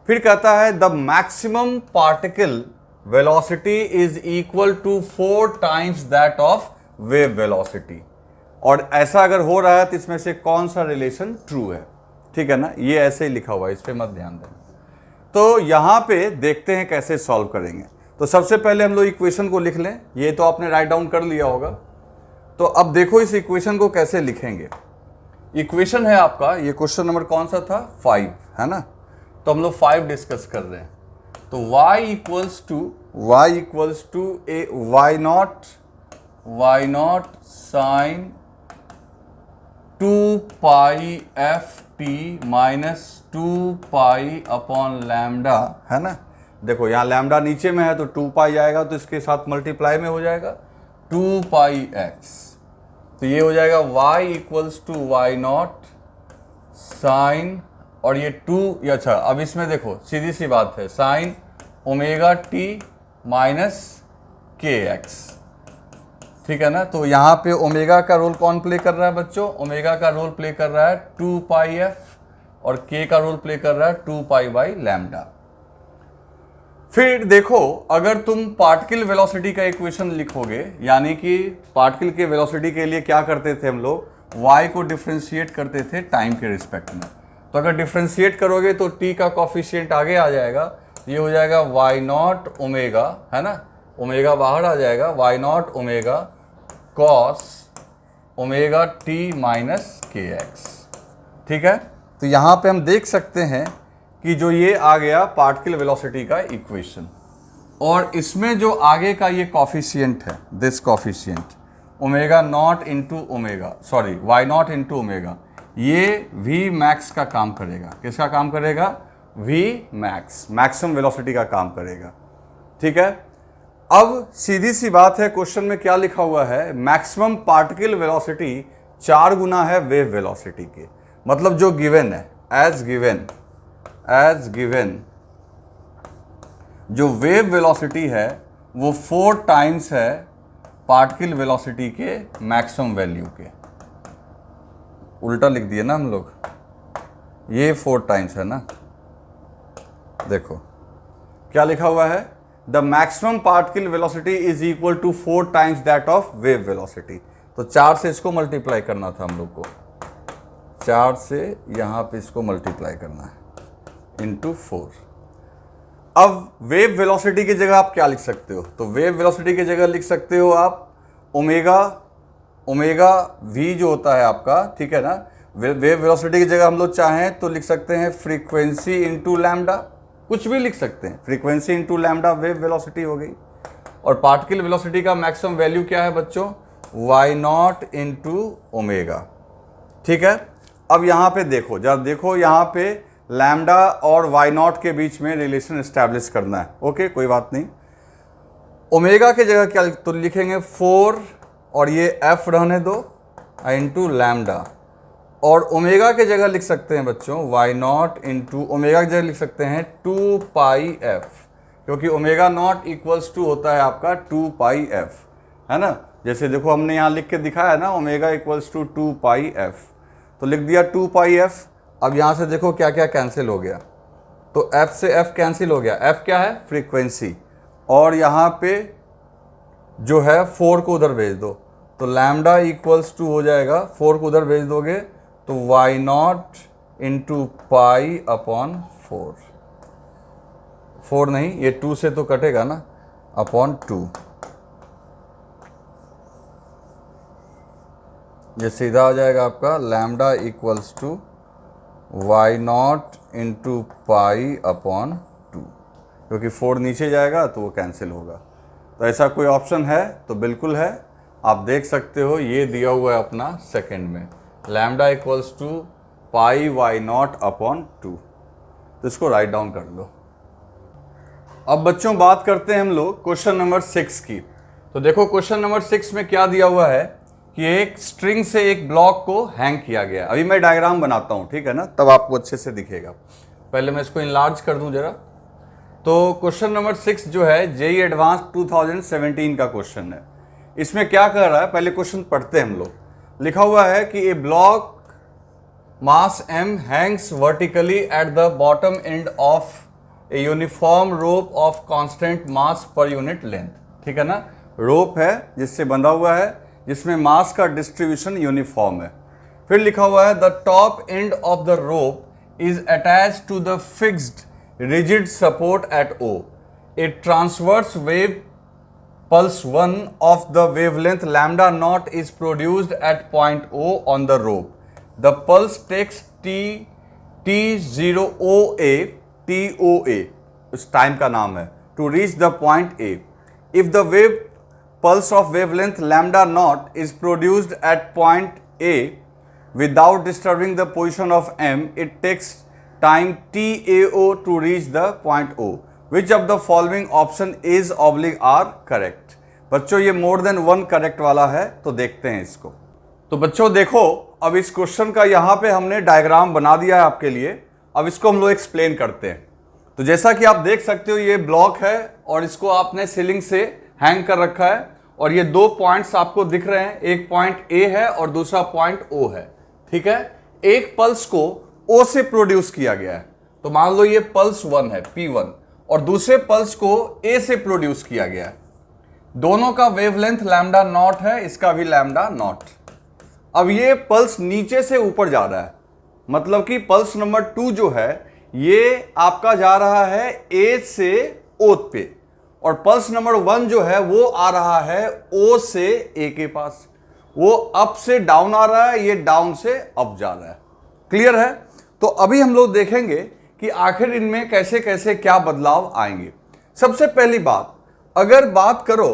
फिर कहता है the maximum particle velocity is equal to 4 times that of wave velocity. और ऐसा अगर हो रहा है तो इसमें से कौन सा रिलेशन ट्रू है, ठीक है ना। ये ऐसे ही लिखा हुआ है, इस पर मत ध्यान देना। तो यहाँ पे देखते हैं कैसे सॉल्व करेंगे। तो सबसे पहले हम लोग इक्वेशन को लिख लें, ये तो आपने राइट डाउन कर लिया होगा। तो अब देखो इस इक्वेशन को कैसे लिखेंगे। इक्वेशन है आपका, ये क्वेश्चन नंबर कौन सा था, 5 है ना। तो हम लोग 5 डिस्कस कर रहे हैं। तो y equals to a y naught sine 2 pi f t minus 2 pi upon lambda, है ना। देखो यहाँ लैम्डा नीचे में है तो 2 पाई आएगा, तो इसके साथ मल्टीप्लाई में हो जाएगा 2 पाई एक्स। तो ये हो जाएगा y equals to y naught sine, और ये 2, अच्छा अब इसमें देखो सीधी सी बात है, साइन ओमेगा टी माइनस के एक्स, ठीक है ना। तो यहाँ पे ओमेगा का रोल कौन प्ले कर रहा है बच्चों, ओमेगा का रोल प्ले कर रहा है 2 पाई एफ, और के का रोल प्ले कर रहा है 2 पाई बाई लैम्डा। फिर देखो अगर तुम पार्टिकल वेलोसिटी का इक्वेशन लिखोगे, यानी कि पार्टिकल के वेलोसिटी के लिए क्या करते थे हम लोग, y को डिफ्रेंशिएट करते थे टाइम के रिस्पेक्ट में। तो अगर डिफ्रेंशिएट करोगे तो t का कॉफिशिएंट आगे आ जाएगा, ये हो जाएगा y नॉट ओमेगा, है ना, ओमेगा बाहर आ जाएगा, y not omega cos omega T minus के एक्स, ठीक है। तो यहाँ पे हम देख सकते हैं कि जो ये आ गया पार्टिकल वेलोसिटी का इक्वेशन, और इसमें जो आगे का ये कॉफिशिएंट है, this coefficient omega naught into omega, sorry y naught into omega, ये वी मैक्स का काम करेगा। किसका काम करेगा, वी मैक्स, मैक्सिमम वेलोसिटी का काम करेगा, ठीक है। अब सीधी सी बात है, क्वेश्चन में क्या लिखा हुआ है, मैक्सिमम पार्टिकल वेलोसिटी 4 गुना है वेव वेलोसिटी के। मतलब जो गिवन है, एज गिवन जो वेव वेलोसिटी है वो 4 टाइम्स है पार्टिकल वेलोसिटी के मैक्सिमम वैल्यू के। उल्टा लिख दिए ना हम लोग, ये 4 टाइम्स है ना। देखो क्या लिखा हुआ है, the maximum particle velocity is equal to 4 times that of wave velocity. तो 4 से इसको मल्टीप्लाई करना था हम लोग को, 4 से यहाँ पे इसको मल्टीप्लाई करना है इंटू 4। अब वेव वेलोसिटी की जगह आप क्या लिख सकते हो, तो वेव वेलोसिटी की जगह लिख सकते हो आप ओमेगा वी जो होता है आपका, ठीक है ना। वेव वेलोसिटी की जगह हम लोग चाहें तो लिख सकते हैं फ्रीक्वेंसी इंटू लैम्डा, कुछ भी लिख सकते हैं, frequency into lambda wave velocity हो गई। और पार्टिकल वेलोसिटी का मैक्सिमम वैल्यू क्या है बच्चों, वाई नॉट इंटू ओमेगा, ठीक है। अब यहाँ पे देखो, जब देखो यहाँ पे लैम्डा और वाई नॉट के बीच में रिलेशन एस्टैब्लिश करना है, ओके कोई बात नहीं। ओमेगा की जगह क्या तो लिखेंगे 4, और ये एफ रहने दो इंटू लैम्डा, और ओमेगा की जगह लिख सकते हैं बच्चों वाई नॉट इंटू ओमेगा की जगह लिख सकते हैं 2 पाई एफ, क्योंकि ओमेगा नॉट इक्वल्स टू होता है आपका 2 पाई एफ, है ना। जैसे देखो हमने यहाँ लिख के दिखाया ना, omega equals to 2 pi f, तो लिख दिया 2 पाई एफ। अब यहाँ से देखो क्या क्या कैंसिल हो गया, तो f से f कैंसिल हो गया, f क्या है फ्रीक्वेंसी, और यहाँ पे जो है 4 को उधर भेज दो, तो लैम्डा इक्वल्स टू हो जाएगा, 4 को उधर भेज दोगे तो y naught into pi upon 4 नहीं, ये 2 से तो कटेगा ना, अपॉन 2, ये सीधा आ जाएगा आपका lambda equals to y naught into pi upon 2, क्योंकि 4 नीचे जाएगा तो वो कैंसिल होगा। तो ऐसा कोई ऑप्शन है तो बिल्कुल है, आप देख सकते हो, ये दिया हुआ है अपना सेकंड में, lambda equals to pi y naught upon 2। तो इसको राइट डाउन कर लो। अब बच्चों बात करते हैं हम लोग क्वेश्चन नंबर 6 की। तो देखो क्वेश्चन नंबर 6 में क्या दिया हुआ है कि एक स्ट्रिंग से एक ब्लॉक को हैंग किया गया। अभी मैं डायग्राम बनाता हूं, ठीक है ना, तब आपको अच्छे से दिखेगा। पहले मैं इसको इनलार्ज कर दूं जरा। तो क्वेश्चन नंबर 6 जो है जेईई एडवांस 2017 का क्वेश्चन है। इसमें क्या कर रहा है, पहले क्वेश्चन पढ़ते हैं हम लोग। लिखा हुआ है कि a block mass m hangs vertically at the bottom end of a uniform rope of constant mass per unit length, ठीक है ना। रोप है जिससे बंधा हुआ है, जिसमें मास का डिस्ट्रीब्यूशन यूनिफॉर्म है। फिर लिखा हुआ है the top end of the rope is attached to the fixed rigid support at O. A transverse wave pulse 1 of the wavelength lambda naught is produced at point O on the rope. The pulse takes T0OA TOA, उस time का नाम है, to reach the point A. If the wave pulse of wavelength lambda naught is produced at point A without disturbing the position of M, it takes time TAO to reach the point O. Which of the following option is oblique are correct? बच्चों ये more than one correct वाला है, तो देखते हैं इसको. तो बच्चों देखो, अब इस क्वेश्चन का यहाँ पे हमने डायग्राम बना दिया है आपके लिए. अब इसको हम लोग एक्सप्लेन करते हैं. तो जैसा कि आप देख सकते हो, ये ब्लॉक है और इसको आपने सीलिंग से हैंग कर रखा है और ये दो पॉइंट्स आपको दिख रहे हैं, एक पॉइंट ए है और दूसरा पॉइंट ओ है. ठीक है, एक पल्स को ओ से प्रोड्यूस किया गया है, तो मान लो ये पल्स 1 है P1 और दूसरे पल्स को ए से प्रोड्यूस किया गया है. दोनों का वेवलेंथ लैम्डा नॉट है, इसका भी लैम्डा नॉट. अब ये पल्स नीचे से ऊपर जा रहा है, मतलब कि पल्स नंबर 2 जो है ये आपका जा रहा है ए से ओ पे, और पल्स नंबर 1 जो है वो आ रहा है ओ से ए के पास. वो अप से डाउन आ रहा है, ये डाउन से अप जा रहा है. क्लियर है? तो अभी हम लोग देखेंगे कि आखिर इनमें कैसे कैसे क्या बदलाव आएंगे. सबसे पहली बात, अगर बात करो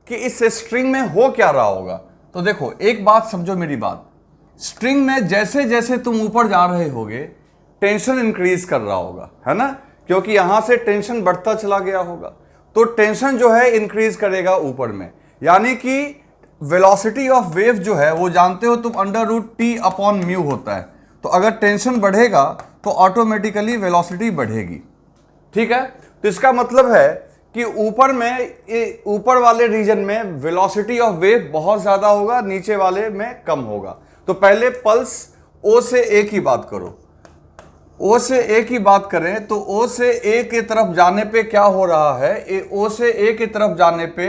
कि इस स्ट्रिंग में हो क्या रहा होगा, तो देखो एक बात समझो मेरी बात. स्ट्रिंग में जैसे जैसे तुम ऊपर जा रहे होगे टेंशन इंक्रीज कर रहा होगा, है ना, क्योंकि यहां से टेंशन बढ़ता चला गया होगा, तो टेंशन जो है इंक्रीज करेगा ऊपर में. यानी कि वेलोसिटी ऑफ वेव जो है वो जानते हो तुम √T/μ होता है. तो अगर टेंशन बढ़ेगा तो ऑटोमेटिकली वेलोसिटी बढ़ेगी. ठीक है, तो इसका मतलब है कि ऊपर में, ऊपर वाले रीजन में वेलोसिटी ऑफ वेव बहुत ज्यादा होगा, नीचे वाले में कम होगा. तो पहले पल्स ओ से ए की बात करो. ओ से ए की बात करें तो ओ से ए की तरफ जाने पे क्या हो रहा है, ओ से ए की तरफ जाने पे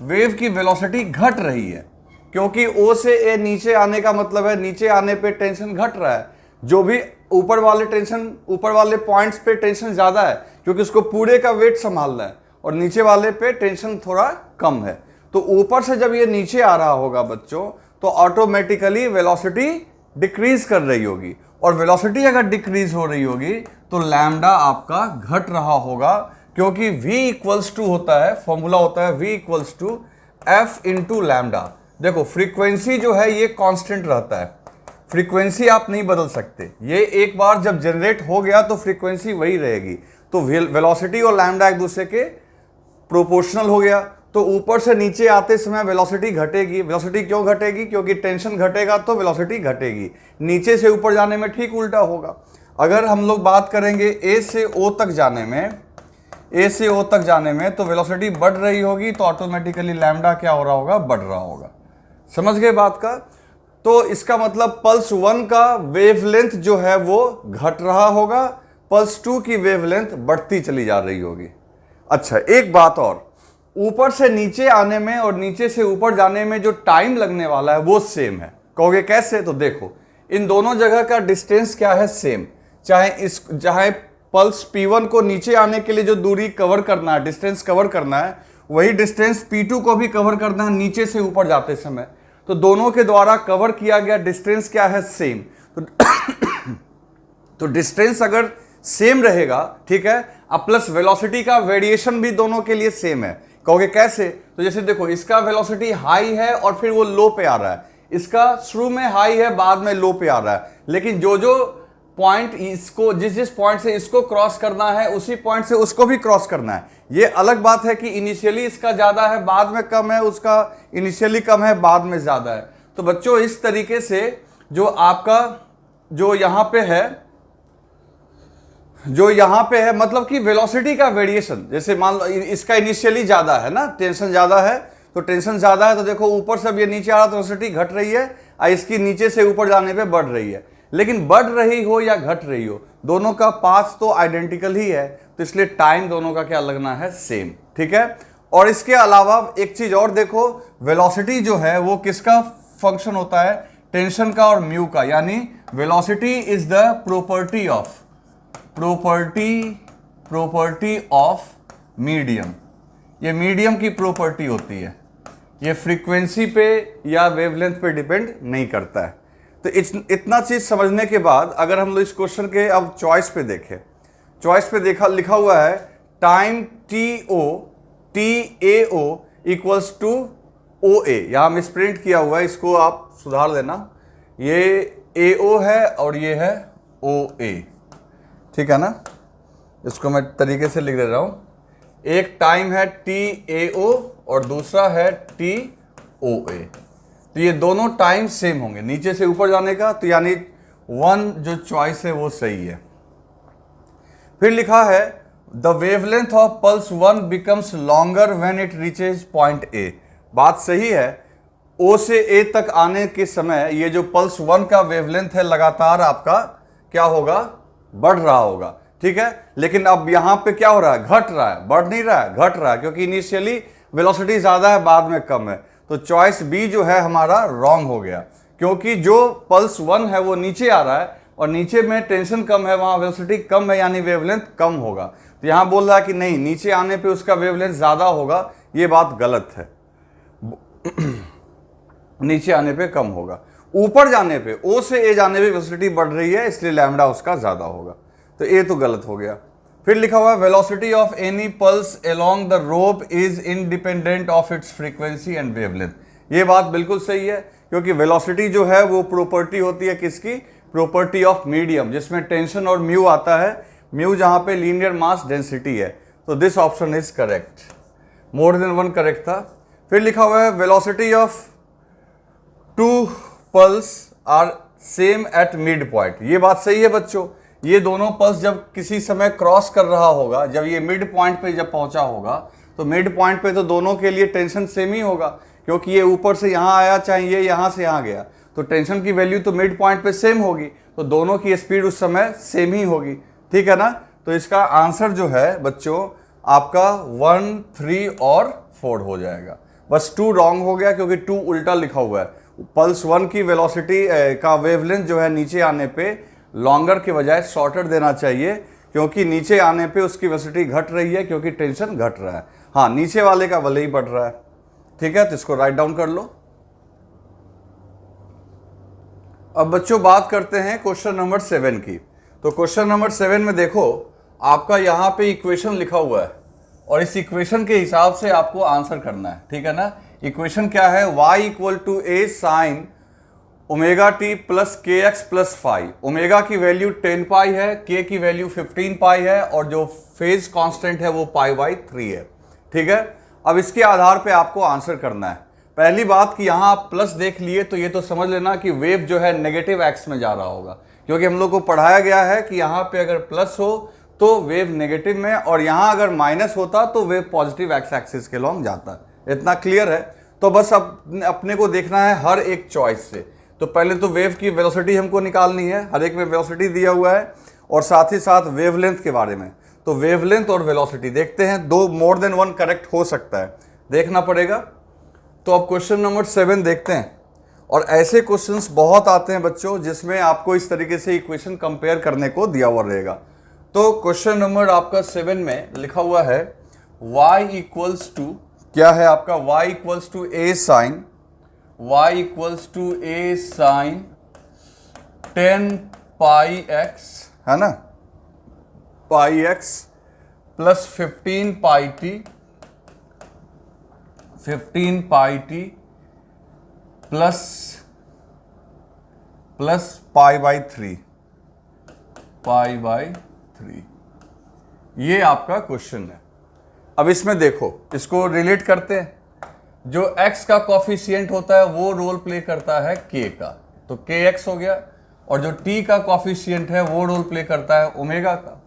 वेव की वेलोसिटी घट रही है, क्योंकि ओ से ए नीचे आने का मतलब है नीचे आने पे टेंशन घट रहा है. जो भी ऊपर वाले टेंशन, ऊपर वाले पॉइंट्स पे टेंशन ज्यादा है क्योंकि उसको पूरे का वेट संभालना है, और नीचे वाले पे टेंशन थोड़ा कम है. तो ऊपर से जब ये नीचे आ रहा होगा बच्चों, तो ऑटोमेटिकली वेलोसिटी डिक्रीज कर रही होगी, और वेलोसिटी अगर डिक्रीज हो रही होगी तो लैम्डा आपका घट रहा होगा, क्योंकि V=2 होता है, फॉर्मूला होता है V=F × लैम्डा. देखो फ्रीक्वेंसी जो है ये कांस्टेंट रहता है, फ्रीक्वेंसी आप नहीं बदल सकते. ये एक बार जब जनरेट हो गया तो फ्रीक्वेंसी वही रहेगी. तो वेलोसिटी और लैम्डा एक दूसरे के प्रोपोर्शनल हो गया, तो ऊपर से नीचे आते समय वेलोसिटी घटेगी. वेलोसिटी क्यों घटेगी? क्योंकि टेंशन घटेगा तो वेलोसिटी घटेगी. नीचे से ऊपर जाने में ठीक उल्टा होगा. अगर हम लोग बात करेंगे ए से ओ तक जाने में, ए से ओ तक जाने में तो वेलोसिटी बढ़ रही होगी, तो ऑटोमेटिकली लैम्डा क्या हो रहा होगा, बढ़ रहा होगा. समझ गए बात का? तो इसका मतलब पल्स 1 का वेवलेंथ जो है वो घट रहा होगा, पल्स 2 की वेवलेंथ बढ़ती चली जा रही होगी. अच्छा एक बात और, ऊपर से नीचे आने में और नीचे से ऊपर जाने में जो टाइम लगने वाला है वो सेम है. कहोगे कैसे? तो देखो इन दोनों जगह का डिस्टेंस क्या है, सेम. चाहे पल्स P1 को नीचे आने के लिए जो दूरी कवर करना है, डिस्टेंस कवर करना है, वही डिस्टेंस P2 को भी कवर करना है नीचे से ऊपर जाते समय. तो दोनों के द्वारा कवर किया गया डिस्टेंस क्या है, सेम. तो डिस्टेंस अगर सेम रहेगा, ठीक है, अब प्लस वेलोसिटी का वेरिएशन भी दोनों के लिए सेम है. कहोगे कैसे? तो जैसे देखो इसका वेलोसिटी हाई है और फिर वो लो पे आ रहा है, इसका शुरू में हाई है बाद में लो पे आ रहा है, लेकिन जो जो पॉइंट इसको, जिस पॉइंट से इसको क्रॉस करना है उसी पॉइंट से उसको भी क्रॉस करना है. ये अलग बात है कि इनिशियली इसका ज्यादा है बाद में कम है, उसका इनिशियली कम है बाद में ज्यादा है. तो बच्चों इस तरीके से जो आपका जो यहां पे है, मतलब कि वेलोसिटी का वेरिएशन, जैसे मान लो इसका इनिशियली ज्यादा है ना, टेंशन ज्यादा है, तो टेंशन ज्यादा है तो देखो ऊपर से अब ये नीचे आ रहा तो वेलोसिटी घट रही है, और इसकी नीचे से ऊपर जाने पे बढ़ रही है. लेकिन बढ़ रही हो या घट रही हो, दोनों का पाथ तो आइडेंटिकल ही है, तो इसलिए टाइम दोनों का क्या लगना है, सेम. ठीक है, और इसके अलावा एक चीज और देखो, वेलोसिटी जो है वो किसका फंक्शन होता है, टेंशन का और म्यू का. यानी velocity is the property of medium. ये मीडियम की प्रॉपर्टी होती है, ये फ्रीक्वेंसी पे या वेवलेंथ पे डिपेंड नहीं करता है. तो इतना चीज़ समझने के बाद अगर हम लोग इस क्वेश्चन के अब चॉइस पे देखें, चॉइस पे लिखा हुआ है time TA equals to OA, यहाँ मिसप्रिंट किया हुआ है, इसको आप सुधार देना। ये AO है और ये है OA, ठीक है ना। इसको मैं तरीके से लिख दे रहा हूँ। एक टाइम है TAO और दूसरा है TOA, तो ये दोनों टाइम सेम होंगे नीचे से ऊपर जाने का, तो यानी 1 जो चॉइस है वो सही है। फिर लिखा है the wavelength of pulse 1 becomes longer when it reaches point A। बात सही है, O से A तक आने के समय ये जो पल्स 1 का वेवलेंथ है लगातार आपका क्या होगा, बढ़ रहा होगा, ठीक है। लेकिन अब यहां पे क्या हो रहा है, घट रहा है, बढ़ नहीं रहा है, घट रहा है, क्योंकि इनिशियली वेलोसिटी ज्यादा है, बाद में कम है। तो चॉइस बी जो है हमारा रॉन्ग हो गया, क्योंकि जो पल्स 1 है वो नीचे आ रहा है और नीचे में टेंशन कम है, वहां वेलोसिटी कम है, यानी वेवलेंथ कम होगा। तो यहां बोल रहा है कि नहीं, नीचे आने पे उसका वेवलेंथ ज्यादा होगा, ये बात गलत है। नीचे आने पे कम होगा, ऊपर जाने पे O से A जाने पे वेलोसिटी बढ़ रही है, इसलिए लैम्डा उसका ज्यादा होगा, तो A तो गलत हो गया। फिर लिखा हुआ है velocity of any pulse along the rope is independent of its frequency and wavelength. ये बात बिल्कुल सही है, क्योंकि वेलोसिटी जो है वो प्रॉपर्टी होती है किसकी, प्रॉपर्टी ऑफ मीडियम, जिसमें टेंशन और म्यू आता है, म्यू जहां पे लीनियर मास डेंसिटी है। तो this option is correct, more than 1 correct था। फिर लिखा हुआ है velocity of 2 pulse are same at mid point. ये बात सही है बच्चों, ये दोनों पल्स जब किसी समय क्रॉस कर रहा होगा, जब ये मिड पॉइंट पे जब पहुंचा होगा, तो मिड पॉइंट पे तो दोनों के लिए टेंशन सेम ही होगा, क्योंकि ये ऊपर से यहां आया, चाहे ये यहां से यहां गया, तो टेंशन की वैल्यू तो मिड पॉइंट पे सेम होगी, तो दोनों की स्पीड उस समय सेम ही होगी, ठीक है ना। तो इसका आंसर जो है बच्चों आपका 1, 3 और 4 हो जाएगा। बस 2 रॉन्ग हो गया, क्योंकि 2 उल्टा लिखा हुआ है। पल्स 1 की वेलोसिटी का वेवलेंथ जो है नीचे आने पे लॉन्गर के बजाय शॉर्टर देना चाहिए, क्योंकि नीचे आने पे उसकी वेलोसिटी घट रही है, क्योंकि टेंशन घट रहा है। हाँ, नीचे वाले का भले ही बढ़ रहा है, ठीक है। तो इसको राइट डाउन कर लो। अब बच्चों बात करते हैं क्वेश्चन नंबर 7 की। तो क्वेश्चन नंबर 7 में देखो, आपका यहाँ पे इक्वेशन लिखा हुआ है और इस इक्वेशन के हिसाब से आपको आंसर करना है, ठीक है ना। इक्वेशन क्या है, y equal to a sine omega T plus k x plus phi. Omega की वैल्यू 10 पाई है, के की वैल्यू 15 पाई है और जो फेज कांस्टेंट है वो π/3 है, ठीक है। अब इसके आधार पे आपको आंसर करना है। पहली बात कि यहाँ आप प्लस देख लिए तो ये तो समझ लेना कि वेव जो है नेगेटिव एक्स में जा रहा होगा, क्योंकि हम लोग को पढ़ाया गया है कि यहाँ पे अगर प्लस हो तो वेव नेगेटिव में, और यहाँ अगर माइनस होता तो वेव पॉजिटिव एक्स एक्सिस के लॉन्ग जाता। इतना क्लियर है। तो बस अब अपने को देखना है हर एक चॉइस से। तो पहले तो वेव की वेलोसिटी हमको निकालनी है, हर एक में वेलोसिटी दिया हुआ है, और साथ ही साथ वेवलेंथ के बारे में। तो वेवलेंथ और वेलोसिटी देखते हैं, 2 मोर देन 1 करेक्ट हो सकता है, देखना पड़ेगा। तो अब क्वेश्चन नंबर 7 देखते हैं। और ऐसे क्वेश्चंस बहुत आते हैं बच्चों जिसमें आपको इस तरीके से इक्वेशन कंपेयर करने को दिया हुआ रहेगा। तो क्वेश्चन नंबर आपका 7 में लिखा हुआ है y इक्वल्स टू, क्या है आपका, y equals to a sine, y equals to a sine 10 pi x, है ना, pi x plus 15 pi t, 15 pi t plus π/3, π/3। ये आपका क्वेश्चन है। अब इसमें देखो, इसको रिलेट करते हैं। जो x का कॉफिशिएंट होता है वो रोल प्ले करता है k का, तो kx हो गया, और जो t का कॉफिशिएंट है वो रोल प्ले करता है ओमेगा का।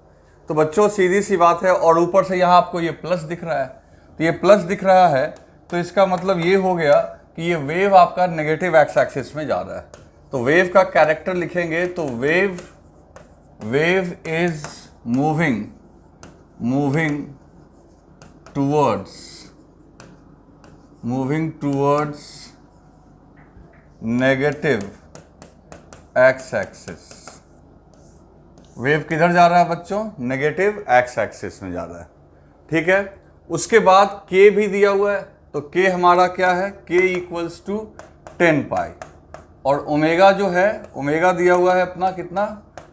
तो बच्चों सीधी सी बात है, और ऊपर से यहाँ आपको ये प्लस दिख रहा है, तो ये प्लस दिख रहा है, तो इसका मतलब ये हो गया कि ये वेव आपका नेगेटिव एक्स एक्सिस में जा रहा है। तो वेव का कैरेक्टर लिखेंगे तो wave is moving towards negative x axis. Wave किधर जा रहा है बच्चों, नेगेटिव एक्स एक्सिस में जा रहा है, ठीक है। उसके बाद k भी दिया हुआ है, तो k हमारा क्या है, k इक्वल्स टू 10 पाई, और ओमेगा जो है, ओमेगा दिया हुआ है अपना कितना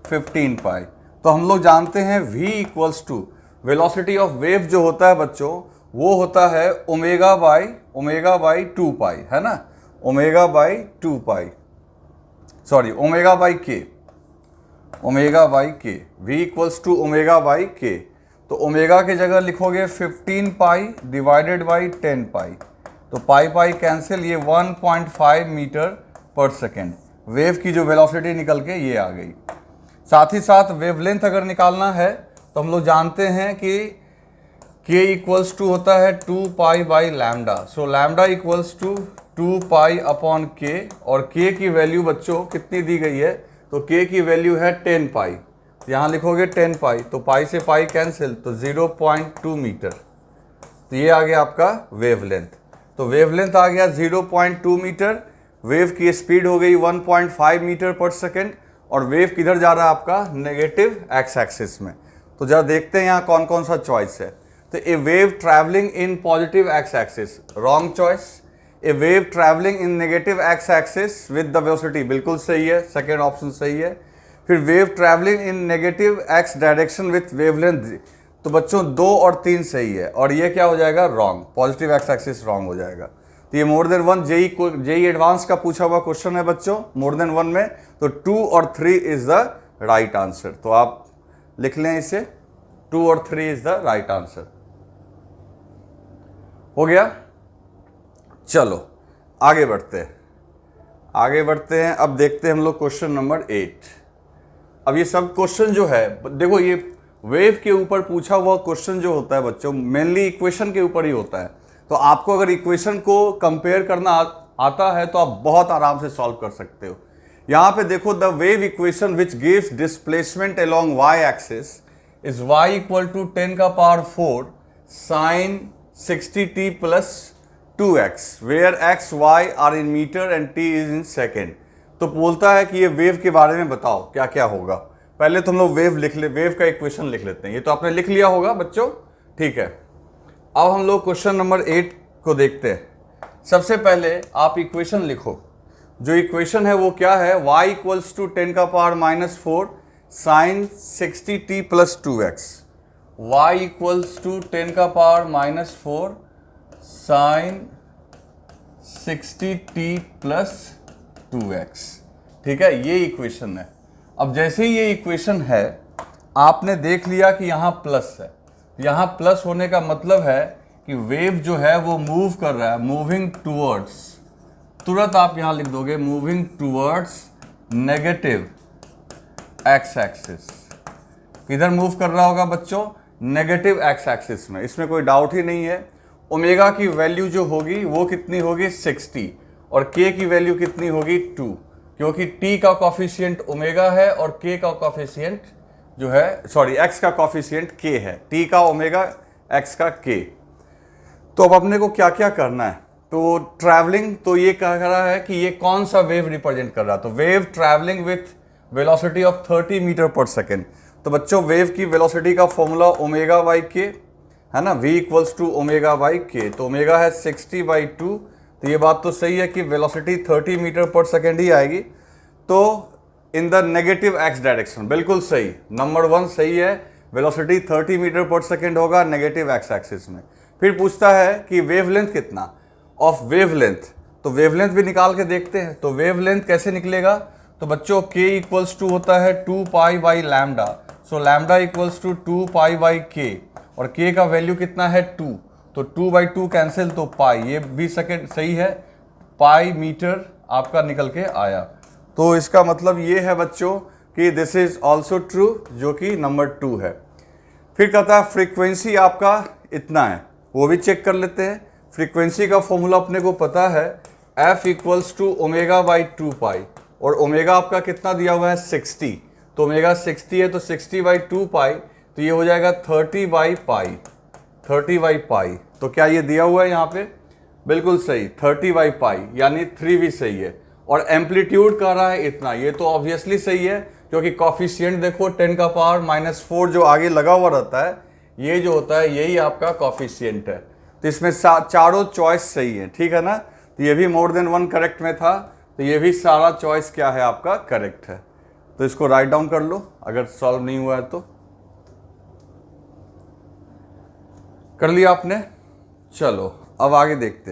15 पाई। तो हम लोग जानते हैं v equals to velocity of wave जो होता है बच्चों वो होता है ओमेगा बाई 2 पाई, है ना, omega by 2 pi, sorry omega by k, v equals to omega by k. तो ओमेगा की जगह लिखोगे 15 पाई डिवाइडेड बाई 10 पाई, तो पाई कैंसिल, ये 1.5 मीटर पर सेकेंड वेव की जो वेलोसिटी निकल के ये आ गई। साथ ही साथ वेवलेंथ अगर निकालना है तो हम लोग जानते हैं कि k इक्वल्स टू होता है 2 pi by lambda, so lambda equals to 2 pi upon k, और k की वैल्यू बच्चों कितनी दी गई है, तो k की वैल्यू है 10 पाई, यहाँ लिखोगे 10 पाई, तो पाई से पाई कैंसिल, तो 0.2 मीटर। तो ये आ गया आपका वेवलेंथ। तो वेवलेंथ आ गया 0.2 मीटर, वेव की स्पीड हो गई 1.5 मीटर पर सेकेंड, और वेव किधर जा रहा है आपका नेगेटिव एक्स एक्सिस में। तो जरा देखते हैं यहाँ कौन कौन सा चॉइस है। तो a wave travelling in positive x axis, wrong choice. A wave travelling in negative x axis with the velocity, बिल्कुल सही है, सेकेंड ऑप्शन सही है। फिर wave travelling in negative x direction with wavelength, तो बच्चों 2 और 3 सही है, और ये क्या हो जाएगा wrong, positive x axis wrong हो जाएगा। तो ये मोर देन 1 जेई एडवांस का पूछा हुआ क्वेश्चन है बच्चों, मोर देन 1 में, तो 2 और 3 इज द राइट आंसर। तो आप लिख लें इसे, 2 और 3 इज द राइट आंसर। हो गया, चलो आगे बढ़ते हैं। अब देखते हैं हम लोग क्वेश्चन नंबर 8। अब ये सब क्वेश्चन जो है देखो, ये वेव के ऊपर पूछा हुआ क्वेश्चन जो होता है बच्चों मेनली इक्वेशन के ऊपर ही होता है। तो आपको अगर इक्वेशन को कंपेयर करना आता है तो आप बहुत आराम से सॉल्व कर सकते हो। यहाँ पे देखो, the wave equation which gives displacement along y axis is y equal to 10 का power 4 sine 60t plus 2x where x y are in meter and t is in second. तो बोलता है कि ये वेव के बारे में बताओ क्या क्या होगा। पहले तो हम लोग वेव का इक्वेशन लिख लेते हैं। ये तो आपने लिख लिया होगा बच्चों, ठीक है। अब हम लोग क्वेश्चन नंबर 8 को देखते हैं। सबसे पहले आप इक्वेशन लिखो। जो इक्वेशन है वो क्या है, y इक्वल्स टू 10 का power -4 sine 60t plus 2x, y equals to 10 का power -4 sine 60t plus 2x, ठीक है, ये इक्वेशन है। अब जैसे ही ये इक्वेशन है, आपने देख लिया कि यहाँ प्लस है। यहाँ प्लस होने का मतलब है कि वेव जो है वो मूव कर रहा है, मूविंग टूवर्ड्स, तुरंत आप यहाँ लिख दोगे moving towards negative x axis. किधर मूव कर रहा होगा बच्चों, नेगेटिव एक्स एक्सिस में, इसमें कोई डाउट ही नहीं है। ओमेगा की वैल्यू जो होगी वो कितनी होगी 60, और k की वैल्यू कितनी होगी 2, क्योंकि t का कॉफिशिएंट ओमेगा है और k का कॉफिशिएंट जो है, सॉरी x का कॉफिशिएंट k है, t का ओमेगा x का k। तो अब अपने को क्या क्या करना है, तो ट्रैवलिंग, तो ये कह रहा है कि ये कौन सा वेव रिप्रेजेंट कर रहा है, तो wave travelling with velocity of 30 meter per second. तो बच्चों वेव की वेलोसिटी का फॉर्मूला ओमेगा बाई के है ना, v equals to omega by k. तो ओमेगा है 60/2, तो ये बात तो सही है कि वेलोसिटी 30 मीटर पर सेकेंड ही आएगी। तो in the negative x direction, बिल्कुल सही, नंबर 1 सही है, वेलोसिटी 30 मीटर पर सेकेंड होगा नेगेटिव एक्स एक्सिस में। फिर पूछता है कि वेवलेंथ कितना ऑफ वेवलेंथ, तो वेवलेंथ भी निकाल के देखते हैं। तो वेवलेंथ कैसे निकलेगा, तो बच्चों k इक्वल्स टू होता है 2 pi by lambda, so lambda equals to 2 pi by k, और k का वैल्यू कितना है 2, तो 2/2 कैंसिल, तो पाई, ये भी सेकेंड सही है, पाई मीटर आपका निकल के आया। तो इसका मतलब ये है बच्चों कि दिस इज ऑल्सो ट्रू, जो कि नंबर 2 है। फिर कहता है फ्रीक्वेंसी आपका इतना है, वो भी चेक कर लेते हैं। फ्रीक्वेंसी का फॉर्मूला अपने को पता है, f equals to omega by 2 pi, और ओमेगा आपका कितना दिया हुआ है 60, तो ओमेगा 60 है, तो 60/2 पाई, तो ये हो जाएगा 30/पाई, 30/पाई। तो क्या ये दिया हुआ है यहाँ पे, बिल्कुल सही, 30/पाई, यानी 3 भी सही है। और एम्पलीट्यूड कह रहा है इतना, ये तो ऑब्वियसली सही है, क्योंकि कॉफिशिएंट देखो 10 का पावर -4 जो आगे लगा हुआ रहता है, ये जो होता है यही आपका कॉफिशिएंट है। तो इसमें चारों चॉइस सही है, ठीक है ना। तो ये भी मोर देन 1 करेक्ट में था, तो ये भी सारा चॉइस क्या है आपका करेक्ट है। तो इसको राइट डाउन कर लो अगर सॉल्व नहीं हुआ है तो। कर लिया आपने। चलो अब आगे देखते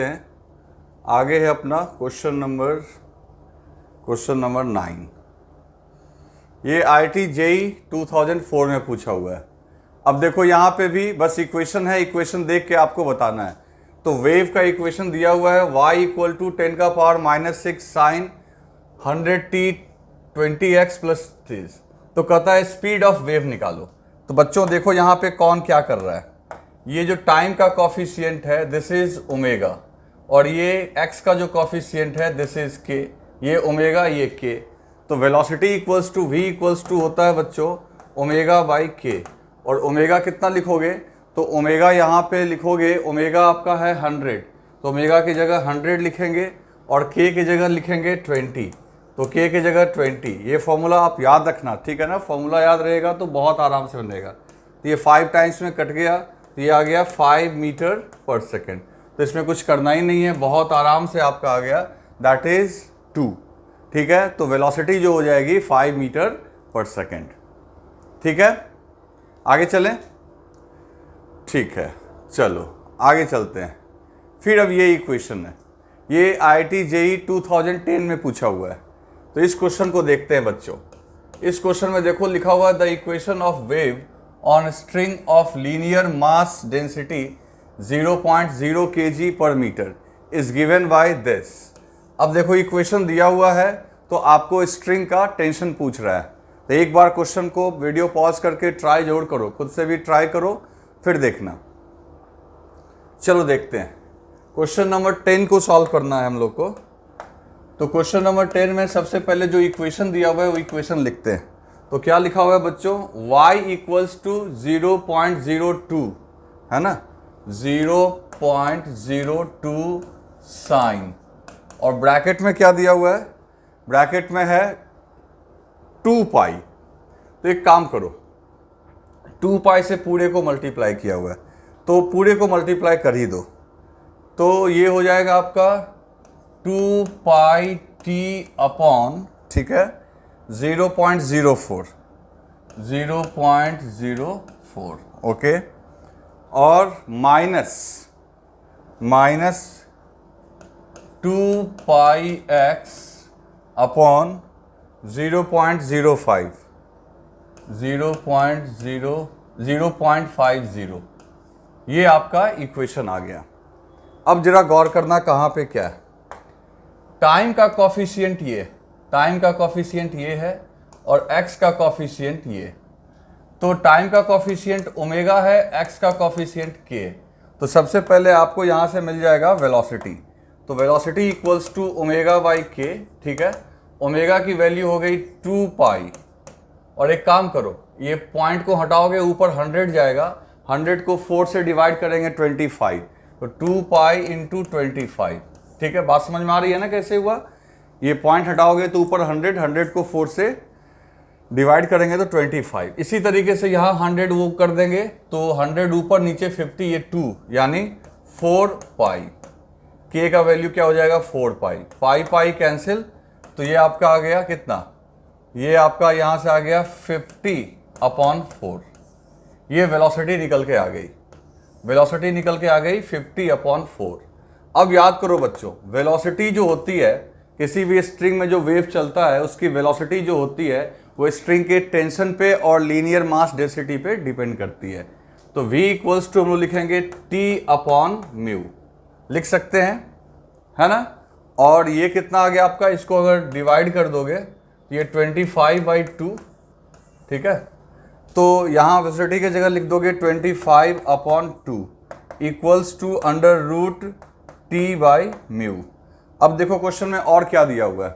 हैं, आगे है अपना क्वेश्चन नंबर 9। ये IIT JEE 2004 में पूछा हुआ है। अब देखो यहाँ पे भी बस इक्वेशन है, इक्वेशन देख के आपको बताना है। तो वेव का इक्वेशन दिया हुआ है y equal to 10⁻⁻6 sine 100t 20x plus 30। तो कहता है स्पीड ऑफ वेव निकालो। तो बच्चों देखो यहाँ पे कौन क्या कर रहा है। ये जो टाइम का कॉफिशिएंट है दिस इज ओमेगा, और ये x का जो कॉफिशिएंट है दिस इज k, ये ओमेगा ये k। तो velocity equals to v equals to होता है बच्चों ओमेगा बाई k। और ओमेगा कितना लिखोगे, तो ओमेगा यहाँ पे लिखोगे, ओमेगा आपका है 100, तो ओमेगा की जगह 100 लिखेंगे और k की जगह लिखेंगे 20। तो k की जगह 20। ये फॉर्मूला आप याद रखना, ठीक है ना। फॉर्मूला याद रहेगा तो बहुत आराम से बनेगा। तो ये 5 टाइम्स में कट गया, तो ये आ गया 5 मीटर पर सेकेंड। तो इसमें कुछ करना ही नहीं है, बहुत आराम से आपका आ गया, दैट इज 2। ठीक है, तो वेलोसिटी जो हो जाएगी 5 मीटर पर सेकेंड। ठीक है, आगे चलें। ठीक है, चलो आगे चलते हैं। फिर अब ये इक्वेशन है, ये IIT JEE 2010 में पूछा हुआ है। तो इस क्वेश्चन को देखते हैं बच्चों। इस क्वेश्चन में देखो लिखा हुआ है the equation of wave on string of linear mass density 0.0 kg per meter is given by this. अब देखो इक्वेशन दिया हुआ है तो आपको स्ट्रिंग का टेंशन पूछ रहा है। तो एक बार क्वेश्चन को वीडियो पॉज करके ट्राई जरूर करो, खुद से भी ट्राई करो फिर देखना। चलो देखते हैं, क्वेश्चन नंबर 10 को सॉल्व करना है हम लोग को। तो क्वेश्चन नंबर 10 में सबसे पहले जो इक्वेशन दिया हुआ है वो इक्वेशन लिखते हैं। तो क्या लिखा हुआ है बच्चों, y इक्वल्स टू 0.02 है ना, 0.02 साइन, और ब्रैकेट में क्या दिया हुआ है, ब्रैकेट में है 2 पाई। तो एक काम करो, 2 पाई से पूरे को मल्टीप्लाई किया हुआ है तो पूरे को मल्टीप्लाई कर ही दो। तो ये हो जाएगा आपका 2 पाई t अपॉन, ठीक है, 0.04 ओके, और माइनस 2 पाई x अपॉन 0.05 0.50। ये आपका इक्वेशन आ गया। अब जरा गौर करना कहाँ पे क्या है। टाइम का कॉफिशिएंट ये, टाइम का कॉफिशिएंट ये है और x का कॉफिशिएंट ये। तो टाइम का कॉफिशिएंट ओमेगा है, x का कॉफिशिएंट k। तो सबसे पहले आपको यहाँ से मिल जाएगा वेलोसिटी। तो velocity equals to omega by k, ठीक है। ओमेगा की वैल्यू हो गई 2 पाई, और एक काम करो, ये पॉइंट को हटाओगे ऊपर 100 जाएगा, 100 को 4 से डिवाइड करेंगे 25, तो 2 पाई इंटू 25। ठीक है, बात समझ में आ रही है ना कैसे हुआ। ये पॉइंट हटाओगे तो ऊपर 100 को 4 से डिवाइड करेंगे तो 25। इसी तरीके से यहाँ 100 वो कर देंगे तो 100 ऊपर नीचे 50, ये 2 यानी 4 पाई। k का वैल्यू क्या हो जाएगा 4 पाई, पाई पाई कैंसिल, तो ये आपका आ गया कितना, ये आपका यहाँ से आ गया 50/4। ये वेलोसिटी निकल के आ गई, वेलोसिटी निकल के आ गई 50/4। अब याद करो बच्चों, वेलोसिटी जो होती है किसी भी स्ट्रिंग में जो वेव चलता है उसकी वेलोसिटी जो होती है वो स्ट्रिंग के टेंशन पे और लीनियर मास डेंसिटी पे डिपेंड करती है। तो v इक्वल्स टू हम लोग लिखेंगे T/μ, लिख सकते हैं, है ना। और ये कितना आ गया आपका, इसको अगर डिवाइड कर दोगे तो ये 25/2, ठीक है। तो यहाँ वेलोसिटी की जगह लिख दोगे 25/2 इक्वल्स टू √T/μ। अब देखो क्वेश्चन में और क्या दिया हुआ है,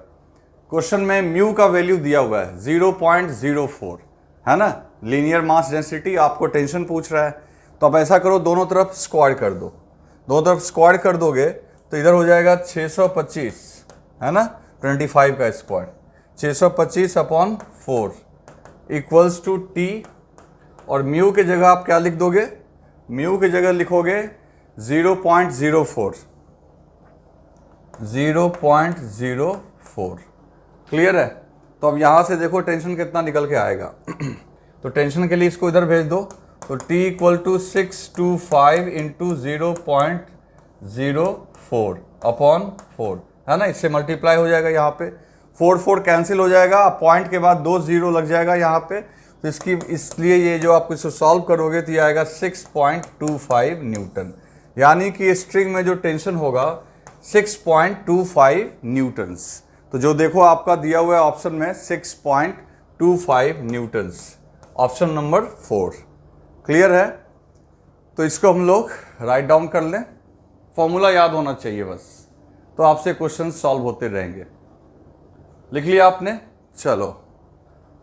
क्वेश्चन में म्यू का वैल्यू दिया हुआ है 0.04, है ना। लीनियर मास डेंसिटी आपको टेंशन पूछ रहा है, तो अब ऐसा करो दोनों तरफ स्क्वायर कर दो। दोनों तरफ स्क्वायर कर दोगे तो इधर हो जाएगा 625, है ना, 25 का स्क्वायर, 625/4 इक्वल्स टू T। और म्यू की जगह आप क्या लिख दोगे, म्यू की जगह लिखोगे 0.04, 0.04। क्लियर है? तो अब यहाँ से देखो टेंशन कितना निकल के आएगा। तो टेंशन के लिए इसको इधर भेज दो, तो T equal to 625 into 0.04 upon 4 है ना, इससे मल्टीप्लाई हो जाएगा। यहाँ पे 4 कैंसिल हो जाएगा, पॉइंट के बाद 2 0 लग जाएगा यहाँ पे। तो इसकी इसलिए ये जो आप इसको सॉल्व करोगे तो ये आएगा 6.25 न्यूटन, यानी कि स्ट्रिंग में जो टेंशन होगा 6.25 न्यूटन्स। तो जो देखो आपका दिया हुआ है ऑप्शन में 6.25 न्यूटन्स, ऑप्शन नंबर 4। क्लियर है? तो इसको हम लोग राइट डाउन कर लें, फॉर्मूला याद होना चाहिए बस, तो आपसे क्वेश्चन सॉल्व होते रहेंगे। लिख लिया आपने? चलो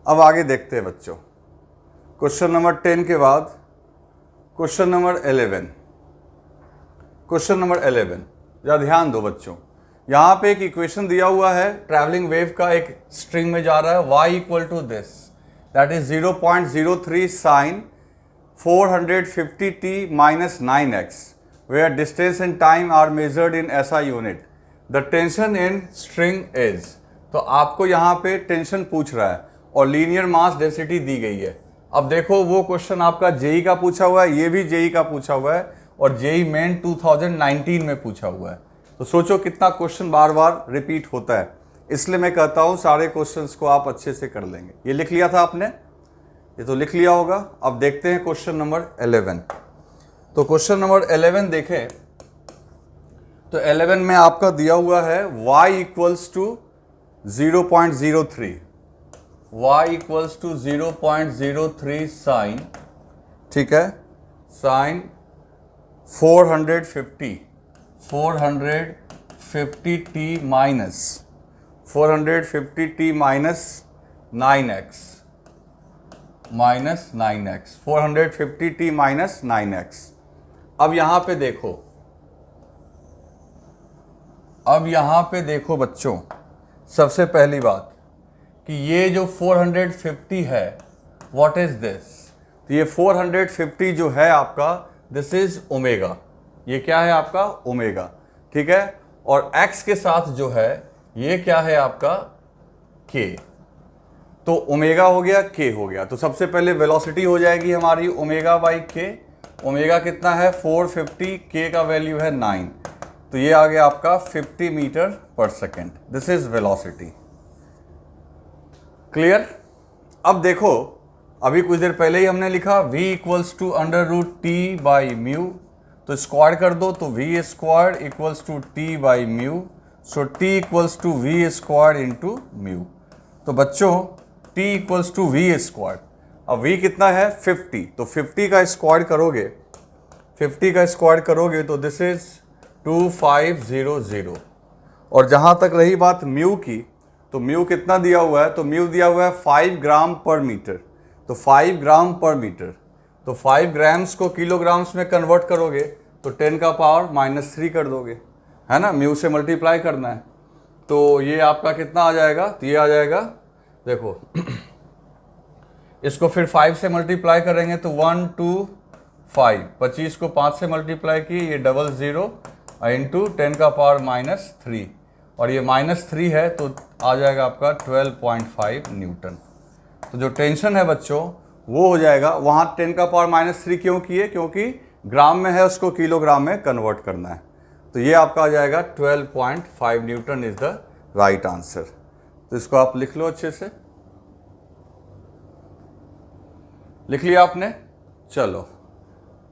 अब आगे देखते हैं बच्चों। क्वेश्चन नंबर 10 के बाद क्वेश्चन नंबर 11। क्वेश्चन नंबर 11 जरा ध्यान दो बच्चों। यहाँ पे एक इक्वेशन दिया हुआ है, ट्रैवलिंग वेव का एक स्ट्रिंग में जा रहा है, y equal to this, that is 0.03 sine 450t minus 9x, where distance and time are measured in SI unit. The tension in string is, तो आपको यहाँ पे टेंशन पूछ रहा है और लीनियर मास डेंसिटी दी गई है। अब देखो वो क्वेश्चन आपका जेई का पूछा हुआ है, ये भी जेई का पूछा हुआ है और जेई मेन 2019 में पूछा हुआ है। तो सोचो कितना क्वेश्चन बार बार रिपीट होता है, इसलिए मैं कहता हूँ सारे क्वेश्चंस को आप अच्छे से कर लेंगे। ये लिख लिया था आपने? ये तो लिख लिया होगा। अब देखते हैं क्वेश्चन नंबर 11। तो क्वेश्चन नंबर 11 देखें तो 11 में आपका दिया हुआ है y equals to 0.03, y equals to 0.03 sine, ठीक है, sign 450t minus 450t minus 9x, 450t minus 9x। अब यहां पे देखो, अब यहां पे देखो बच्चों, सबसे पहली बात कि ये जो 450 है व्हाट इज दिस, तो ये 450 जो है आपका दिस इज ओमेगा, ये क्या है आपका ओमेगा, ठीक है। और x के साथ जो है ये क्या है आपका k, तो ओमेगा हो गया k हो गया। तो सबसे पहले वेलोसिटी हो जाएगी हमारी ओमेगा बाई k। ओमेगा कितना है 450, k का वैल्यू है 9, तो ये आ गया आपका 50 metre per second, this is velocity. Clear? अब देखो अभी कुछ देर पहले ही हमने लिखा v equals to under root t by mu, तो स्क्वायर कर दो तो v square equals to t by mu, so t equals to v square into mu. तो बच्चों t equals to v square, अब v कितना है 50, तो 50 का स्क्वायर करोगे, 50 का स्क्वायर करोगे तो दिस इज 2500। और जहाँ तक रही बात म्यू की, तो म्यू कितना दिया हुआ है, तो म्यू दिया हुआ है 5 ग्राम पर मीटर, तो 5 ग्राम पर मीटर, तो 5 ग्राम्स को किलोग्राम्स में कन्वर्ट करोगे तो 10 का पावर -3 कर दोगे, है ना, म्यू से मल्टीप्लाई करना है। तो ये आपका कितना आ जाएगा, तो ये आ जाएगा देखो इसको फिर 5 से मल्टीप्लाई करेंगे तो 1 2 5, 25 को 5 से मल्टीप्लाई किए, ये 00 इंटू 10 का पावर -3, और ये -3 है तो आ जाएगा आपका 12.5 न्यूटन। तो जो टेंशन है बच्चों वो हो जाएगा, वहाँ 10 का पावर -3 क्यों किए, क्योंकि ग्राम में है, उसको किलोग्राम में कन्वर्ट करना है। तो ये आपका आ जाएगा 12.5 Newton is the right answer. तो इसको आप लिख लो अच्छे से, लिख लिया आपने? चलो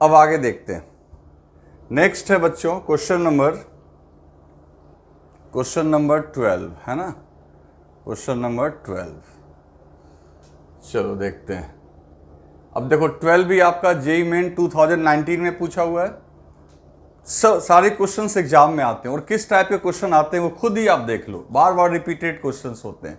अब आगे देखते हैं। नेक्स्ट है बच्चों क्वेश्चन नंबर 12, है ना, क्वेश्चन नंबर 12। चलो देखते हैं। अब देखो 12 भी आपका जेईई मेन 2019 में पूछा हुआ है। सारे क्वेश्चंस एग्जाम में आते हैं और किस टाइप के क्वेश्चन आते हैं वो खुद ही आप देख लो, बार बार रिपीटेड क्वेश्चंस होते हैं।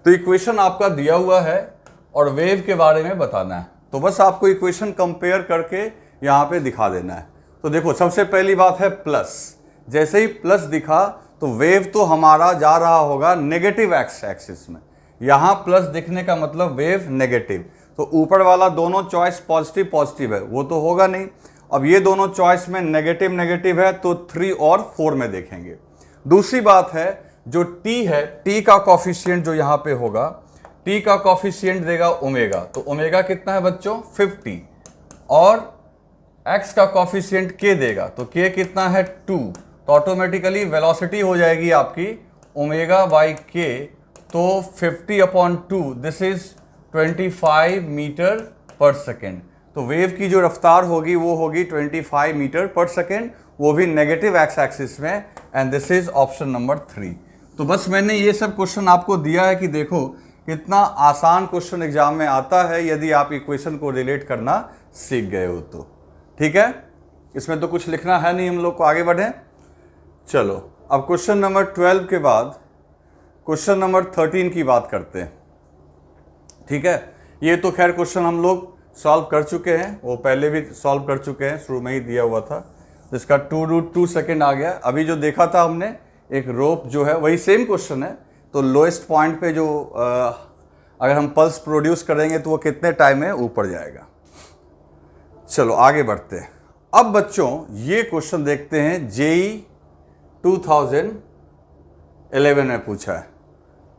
तो इक्वेशन आपका दिया हुआ है और वेव के बारे में बताना है, तो बस आपको इक्वेशन कंपेयर करके यहाँ पे दिखा देना है। तो देखो सबसे पहली बात है प्लस, जैसे ही प्लस दिखा तो वेव तो हमारा जा रहा होगा नेगेटिव एक्स एक्सिस में, यहाँ प्लस दिखने का मतलब वेव नेगेटिव, तो ऊपर वाला दोनों चॉइस पॉजिटिव पॉजिटिव है, वो तो होगा नहीं। अब ये दोनों चॉइस में नेगेटिव नेगेटिव है तो 3 और 4 में देखेंगे। दूसरी बात है जो t है, t का कॉफिशिएंट जो यहाँ पे होगा, t का कॉफिशिएंट देगा ओमेगा, तो ओमेगा कितना है बच्चों 50, और x का कॉफिशिएंट k देगा, तो k कितना है 2, तो ऑटोमेटिकली वेलोसिटी हो जाएगी आपकी ओमेगा बाई k, तो 50/2 this is 25 metre per second. तो वेव की जो रफ्तार होगी वो होगी 25 मीटर पर सेकेंड, वो भी नेगेटिव एक्स एक्सिस में, and this is option number 3। तो बस मैंने ये सब क्वेश्चन आपको दिया है कि देखो कितना आसान क्वेश्चन एग्जाम में आता है यदि आप इक्वेशन को रिलेट करना सीख गए हो तो। ठीक है, इसमें तो कुछ लिखना है नहीं, हम लोग को आगे बढ़ें। चलो अब क्वेश्चन नंबर 12 के बाद क्वेश्चन नंबर 13 की बात करते हैं। ठीक है, ये तो खैर क्वेश्चन हम लोग सॉल्व कर चुके हैं, वो पहले भी सॉल्व कर चुके हैं, शुरू में ही दिया हुआ था, जिसका 2√2 सेकेंड आ गया। अभी जो देखा था हमने एक रोप जो है वही सेम क्वेश्चन है, तो लोएस्ट पॉइंट पे जो अगर हम पल्स प्रोड्यूस करेंगे तो वो कितने टाइम में ऊपर जाएगा। चलो आगे बढ़ते हैं। अब बच्चों ये क्वेश्चन देखते हैं, जेई 2011 में पूछा है।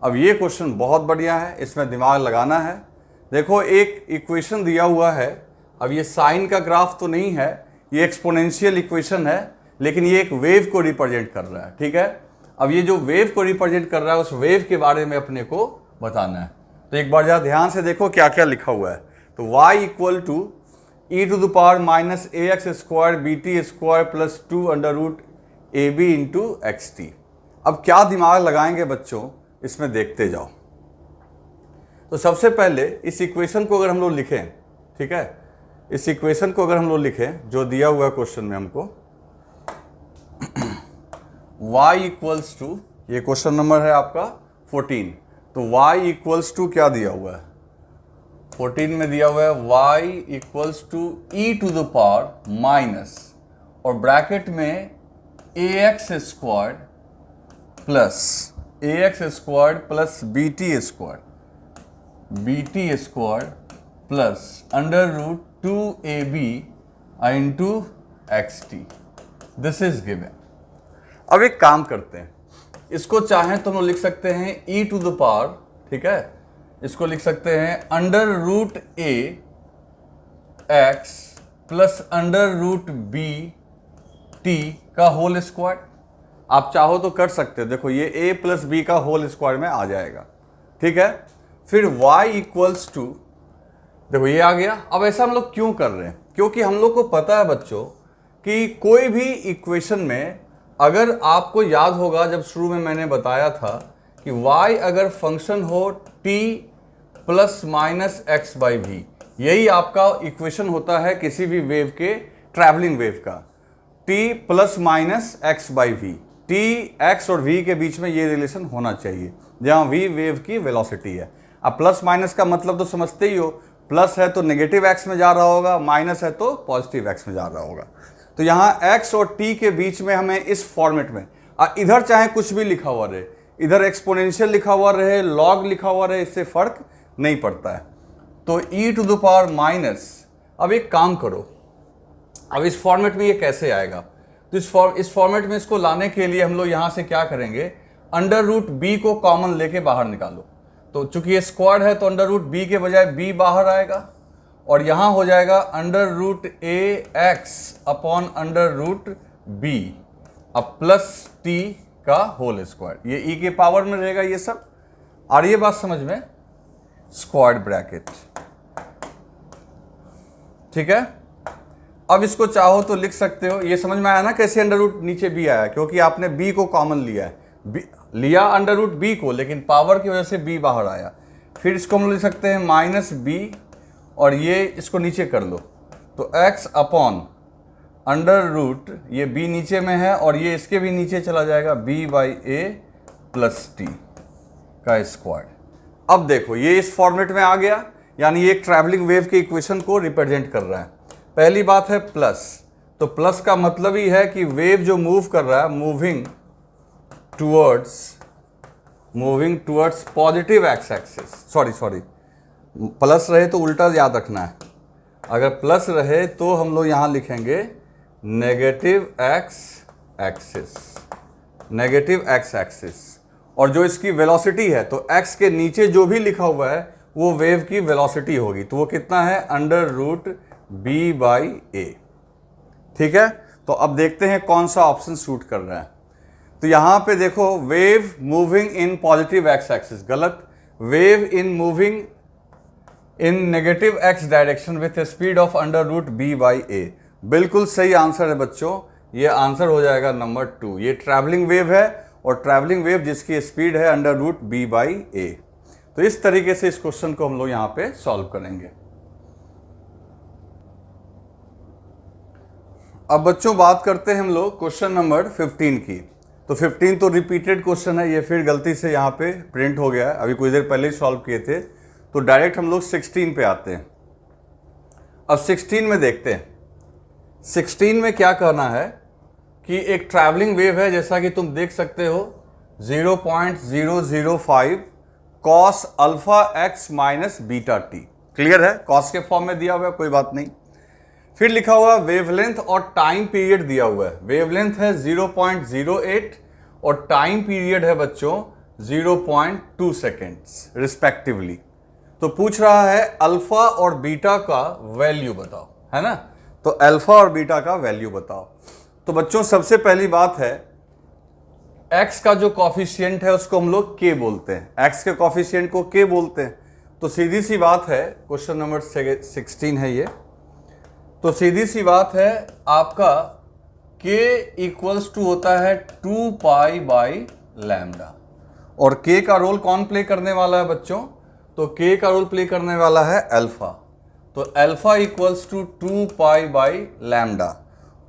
अब ये क्वेश्चन बहुत बढ़िया है, इसमें दिमाग लगाना है। देखो एक इक्वेशन दिया हुआ है, अब ये साइन का ग्राफ तो नहीं है, ये एक्सपोनेंशियल इक्वेशन है, लेकिन ये एक वेव को रिप्रेजेंट कर रहा है। ठीक है, अब ये जो वेव को रिप्रेजेंट कर रहा है उस वेव के बारे में अपने को बताना है। तो एक बार जरा ध्यान से देखो क्या क्या लिखा हुआ है। तो y equal to e to the power minus ax square bt square plus 2 under root ab into xt। अब क्या दिमाग लगाएंगे बच्चों, इसमें देखते जाओ। तो सबसे पहले इस इक्वेशन को अगर हम लोग लिखें, ठीक है, इस इक्वेशन को अगर हम लोग लिखें जो दिया हुआ है क्वेश्चन में हमको, y इक्वल्स टू, ये क्वेश्चन नंबर है आपका 14, तो y इक्वल्स टू क्या दिया हुआ है 14 में दिया हुआ है y equals to e to the power minus और ब्रैकेट में ax squared plus bt squared plus under root 2ab into xt, this is given. अब एक काम करते हैं, इसको चाहें तो हम लिख सकते हैं e टू द पावर, ठीक है, इसको लिख सकते हैं under root a x plus under root b t का होल स्क्वायर। आप चाहो तो कर सकते हो, देखो ये a प्लस b का होल स्क्वायर में आ जाएगा। ठीक है, फिर y इक्वल्स टू, देखो ये आ गया। अब ऐसा हम लोग क्यों कर रहे हैं, क्योंकि हम लोग को पता है बच्चों कि कोई भी इक्वेशन में, अगर आपको याद होगा जब शुरू में मैंने बताया था कि y अगर फंक्शन हो t plus minus x by v, यही आपका इक्वेशन होता है किसी भी वेव के, ट्रैवलिंग वेव का, t plus minus x by v, t x और v के बीच में ये रिलेशन होना चाहिए, जहाँ v वेव की वेलोसिटी है। अब प्लस माइनस का मतलब तो समझते ही हो, प्लस है तो नेगेटिव एक्स में जा रहा होगा, माइनस है तो पॉजिटिव एक्स में जा रहा होगा। तो यहाँ x और t के बीच में हमें इस फॉर्मेट में, इधर चाहे कुछ भी लिखा हुआ रहे, इधर एक्सपोनेंशियल लिखा हुआ रहे, लॉग लिखा हुआ रहे, इससे फर्क नहीं पड़ता है। तो e to the power minus, अब एक काम करो, अब इस फॉर्मेट में ये कैसे आएगा, तो इस फॉर्मेट में इसको लाने के लिए हम लोग यहाँ से क्या करेंगे, अंडर रूट b को कॉमन लेके बाहर निकालो। तो चूंकि ये स्क्वायर है तो अंडर रूट b के बजाय b बाहर आएगा, और यहाँ हो जाएगा under root A x upon under root b, अब प्लस t का होल स्क्वायर, ये e के पावर में रहेगा ये सब। और ये बात समझ में, स्क्वायर ब्रैकेट, ठीक है। अब इसको चाहो तो लिख सकते हो, ये समझ में आया ना कैसे अंडर रूट नीचे b आया, क्योंकि आपने b को कॉमन लिया है, लिया अंडर रूट b को, लेकिन पावर की वजह से b बाहर आया। फिर इसको हम लिख सकते हैं माइनस b, और ये इसको नीचे कर लो, तो x अपॉन अंडर रूट, ये b नीचे में है और ये इसके भी नीचे चला जाएगा, b by a plus t का स्क्वायर। अब देखो ये इस फॉर्मेट में आ गया, यानी ये एक ट्रैवलिंग वेव के इक्वेशन को रिप्रेजेंट कर रहा है। पहली बात है प्लस, तो प्लस का मतलब ही है कि वेव जो मूव कर रहा है, moving towards positive x axis, sorry plus रहे तो उल्टा याद रखना है, अगर प्लस रहे तो हम लोग यहाँ लिखेंगे negative x axis, negative x axis, और जो इसकी वेलोसिटी है तो एक्स के नीचे जो भी लिखा हुआ है वो वेव की वेलोसिटी होगी, तो वो कितना है √b/a। ठीक है, तो अब देखते हैं कौन सा ऑप्शन सूट कर रहा है। तो यहां पे देखो wave moving in positive x axis, गलत। Wave in moving in negative x direction with speed of √b/a, बिल्कुल सही आंसर है बच्चों। ये आंसर हो जाएगा नंबर 2। ये ट्रैवलिंग वेव है, और ट्रैवलिंग वेव जिसकी स्पीड है √b/a। तो इस तरीके से इस क्वेश्चन को हम लोग यहां पे सॉल्व करेंगे। अब बच्चों बात करते हैं हम लोग क्वेश्चन नंबर 15 की। तो 15 तो रिपीटेड क्वेश्चन है, ये फिर गलती से यहाँ पे प्रिंट हो गया है, अभी कुछ देर पहले ही सॉल्व किए थे। तो डायरेक्ट हम लोग 16 पे आते हैं। अब 16 में देखते हैं, 16 में क्या कहना है कि एक ट्रैवलिंग वेव है, जैसा कि तुम देख सकते हो 0.005 cos alpha x minus beta T. Clear है, कॉस के फॉर्म में दिया हुआ है, कोई बात नहीं। फिर लिखा हुआ वेवलेंथ और टाइम पीरियड दिया हुआ है। वेवलेंथ है 0.08 और टाइम पीरियड है बच्चों 0.2 सेकेंड्स रिस्पेक्टिवली। तो पूछ रहा है अल्फा और बीटा का वैल्यू बताओ, है ना। तो अल्फा और बीटा का वैल्यू बताओ। तो बच्चों सबसे पहली बात है, x का जो कॉफिशिएंट है उसको हम लोग k बोलते हैं, x के कॉफिशिएंट को k बोलते हैं। तो सीधी सी बात है, क्वेश्चन नंबर 16 है ये, तो सीधी सी बात है आपका k इक्वल्स टू होता है 2π/λ। और k का रोल कौन प्ले करने वाला है बच्चों, तो k का रोल प्ले करने वाला है अल्फा। तो अल्फा इक्वल्स टू 2π/λ,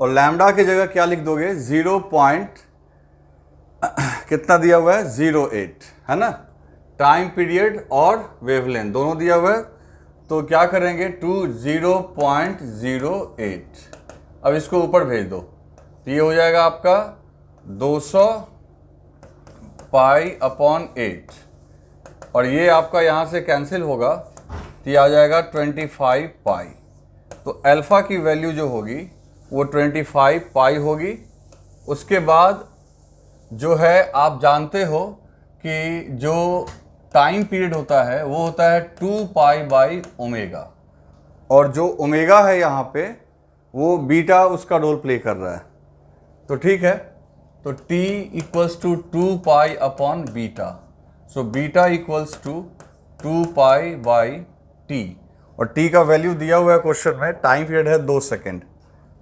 और लैम्डा की जगह क्या लिख दोगे, 0. कितना दिया हुआ है 0.8, है ना। टाइम पीरियड और वेवलेंथ दोनों दिया हुआ है, तो क्या करेंगे 0.08। अब इसको ऊपर भेज दो, तो ये हो जाएगा आपका 200π/8, और ये आपका यहाँ से कैंसिल होगा, तो ये आ जाएगा 25π। तो अल्फा की वैल्यू जो होगी वो 25π होगी। उसके बाद जो है आप जानते हो कि जो टाइम पीरियड होता है वो होता है 2π/ω, और जो ओमेगा है यहाँ पे वो बीटा उसका रोल प्ले कर रहा है। तो ठीक है, तो t इक्वल्स टू 2π/बीटा, so beta equals to 2π/t, और t का वैल्यू दिया हुआ है क्वेश्चन में, टाइम पीरियड है 2 सेकेंड,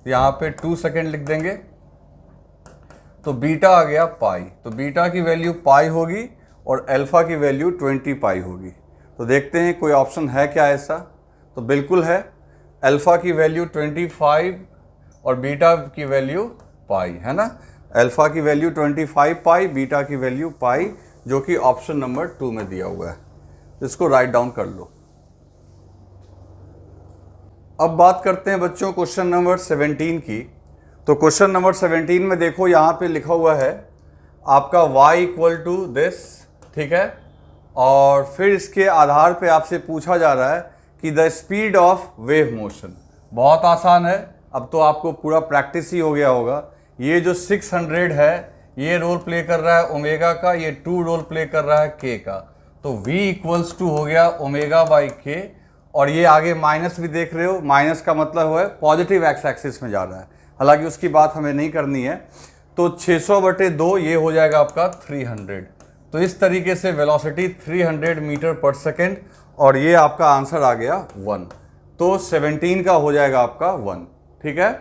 यहाँ पे 2 सेकेंड लिख देंगे। तो बीटा आ गया पाई, तो बीटा की वैल्यू पाई होगी और अल्फा की वैल्यू 20π होगी। तो देखते हैं कोई ऑप्शन है क्या ऐसा, तो बिल्कुल है, अल्फा की वैल्यू 25 और बीटा की वैल्यू पाई, है ना। अल्फा की वैल्यू 25π, बीटा की वैल्यू पाई, जो कि ऑप्शन नंबर 2 में दिया हुआ है। इसको राइट डाउन कर लो। अब बात करते हैं बच्चों क्वेश्चन नंबर 17 की। तो क्वेश्चन नंबर 17 में देखो यहाँ पे लिखा हुआ है आपका y इक्वल टू दिस, ठीक है, और फिर इसके आधार पे आपसे पूछा जा रहा है कि the speed of wave motion. बहुत आसान है, अब तो आपको पूरा प्रैक्टिस ही हो गया होगा। ये जो 600 है ये रोल प्ले कर रहा है ओमेगा का, ये 2 रोल प्ले कर रहा है k का, तो v इक्वल्स टू हो गया ω/k, और ये आगे माइनस भी देख रहे हो, माइनस का मतलब है पॉजिटिव एक्स एक्सिस में जा रहा है, हालांकि उसकी बात हमें नहीं करनी है। तो 600/2 ये हो जाएगा आपका 300। तो इस तरीके से वेलोसिटी 300 मीटर पर सेकेंड, और ये आपका आंसर आ गया 1। तो 17 का हो जाएगा आपका 1, ठीक है।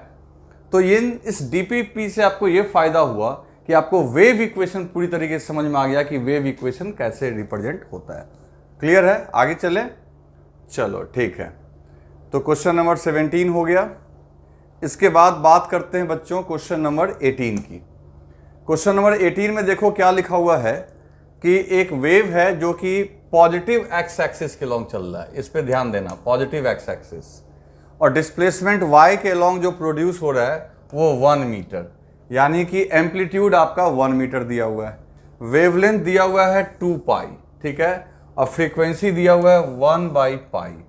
तो ये इस डीपीपी से आपको ये फायदा हुआ कि आपको वेव इक्वेशन पूरी तरीके से समझ में आ गया कि वेव इक्वेशन कैसे रिप्रेजेंट होता है। क्लियर है, आगे चले, चलो ठीक है। तो क्वेश्चन नंबर 17 हो गया। इसके बाद बात करते हैं बच्चों क्वेश्चन नंबर 18 की। क्वेश्चन नंबर 18 में देखो क्या लिखा हुआ है कि एक वेव है जो कि पॉजिटिव एक्स एक्सिस के लॉन्ग चल रहा है, इस पे ध्यान देना, पॉजिटिव एक्स एक्सिस, और डिस्प्लेसमेंट y के लॉन्ग जो प्रोड्यूस हो रहा है वो 1 मीटर, यानी कि एम्पलीट्यूड आपका 1 मीटर दिया हुआ है, वेवलेंथ दिया हुआ है 2π, ठीक है, और फ्रीक्वेंसी दिया हुआ है 1/π।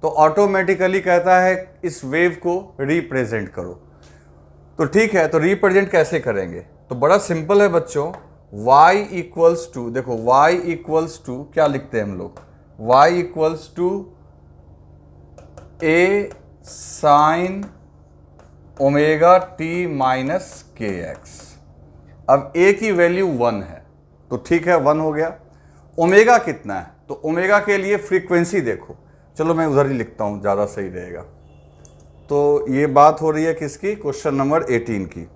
तो ऑटोमेटिकली कहता है इस वेव को रिप्रेजेंट करो। तो ठीक है, तो रिप्रेजेंट कैसे करेंगे, तो बड़ा सिंपल है बच्चों, y इक्वल्स टू, देखो y इक्वल्स टू क्या लिखते हैं हम लोग, y equals to a sine omega T minus के एक्स। अब a की वैल्यू 1 है तो ठीक है 1 हो गया। ओमेगा कितना है, तो ओमेगा के लिए फ्रीक्वेंसी देखो, चलो मैं उधर ही लिखता हूँ, ज़्यादा सही रहेगा। तो ये बात हो रही है किसकी, क्वेश्चन नंबर 18 की।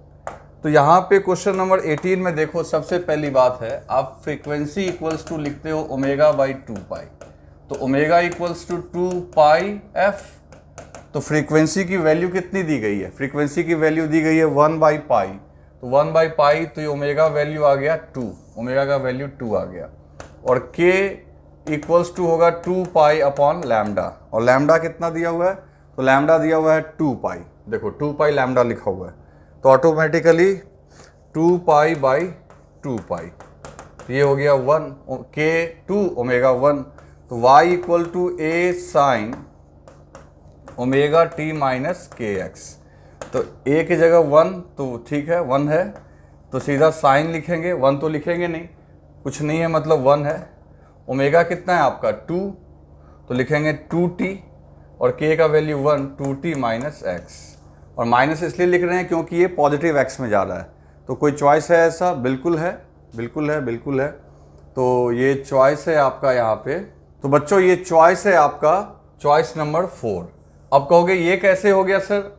तो यहाँ पे क्वेश्चन नंबर 18 में देखो, सबसे पहली बात है आप फ्रीक्वेंसी इक्वल्स टू लिखते हो ओमेगा बाई 2 पाई, तो omega equals to 2 pi f. तो फ्रीक्वेंसी की वैल्यू कितनी दी गई है, फ्रीक्वेंसी की वैल्यू दी गई है 1 बाई पाई, तो 1 बाई पाई, तो ये ओमेगा वैल्यू आ गया 2, ओमेगा का वैल्यू 2 आ गया। और k इक्वल्स टू होगा 2 पाई अपॉन लैम्डा, और लैम्डा कितना दिया हुआ है, तो लैम्डा दिया हुआ है 2 पाई, देखो 2 पाई लैम्डा लिखा हुआ है, तो ऑटोमेटिकली 2 पाई बाई 2 पाई, तो ये हो गया 1, k 2 ओमेगा 1, तो y equal to a sine omega T minus के एक्स। तो a की जगह 1, तो ठीक है 1 है, तो सीधा साइन लिखेंगे, 1 तो लिखेंगे नहीं, कुछ नहीं है मतलब 1 है। ओमेगा कितना है आपका 2, तो लिखेंगे 2t, और k का वैल्यू 1, 2t माइनस एक्स, और माइनस इसलिए लिख रहे हैं क्योंकि ये पॉजिटिव एक्स में जा रहा है। तो कोई चॉइस है ऐसा, बिल्कुल है, बिल्कुल है, बिल्कुल है। तो ये चॉइस है आपका यहाँ पे। तो बच्चों ये चॉइस है आपका चॉइस नंबर 4। अब कहोगे ये कैसे हो गया सर,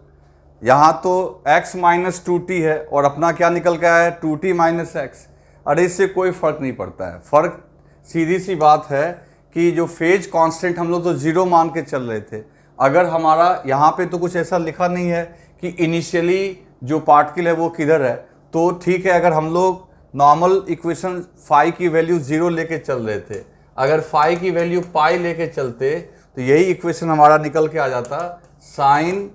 यहाँ तो x माइनस 2t है और अपना क्या निकल के आया है 2t माइनस एक्स। अरे इससे कोई फ़र्क नहीं पड़ता है, फ़र्क सीधी सी बात है कि जो फेज कांस्टेंट हम लोग तो 0 मान के चल रहे थे, अगर हमारा यहाँ पे तो कुछ ऐसा लिखा नहीं है कि इनिशियली जो पार्टिकल है वो किधर है, तो ठीक है। अगर हम लोग नॉर्मल इक्वेशन फाई की वैल्यू 0 लेके चल रहे थे, अगर फाई की वैल्यू पाई लेके चलते तो यही इक्वेशन हमारा निकल के आ जाता साइन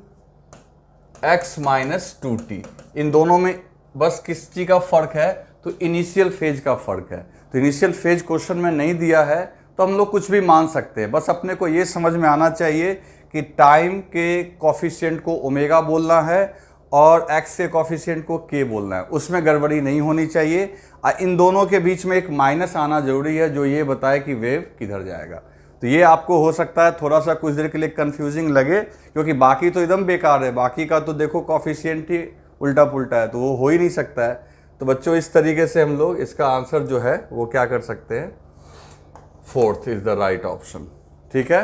x माइनस 2t। इन दोनों में बस किस चीज़ का फ़र्क है, तो इनिशियल फेज का फ़र्क है। तो इनिशियल फेज क्वेश्चन में नहीं दिया है तो हम लोग कुछ भी मान सकते हैं, बस अपने को ये समझ में आना चाहिए कि टाइम के कॉफिशिएंट को ओमेगा बोलना है और x के कॉफिशिएंट को k बोलना है, उसमें गड़बड़ी नहीं होनी चाहिए। इन दोनों के बीच में एक माइनस आना जरूरी है जो ये बताए कि वेव किधर जाएगा। तो ये आपको हो सकता है थोड़ा सा कुछ देर के लिए कंफ्यूजिंग लगे, क्योंकि बाकी तो एकदम बेकार है, बाकी का तो देखो कॉफिशिएंट ही उल्टा पुल्टा है, तो वो हो ही नहीं सकता है। तो बच्चों इस तरीके से हम लोग इसका आंसर जो है वो क्या कर सकते हैं, 4th is the right option. ठीक है,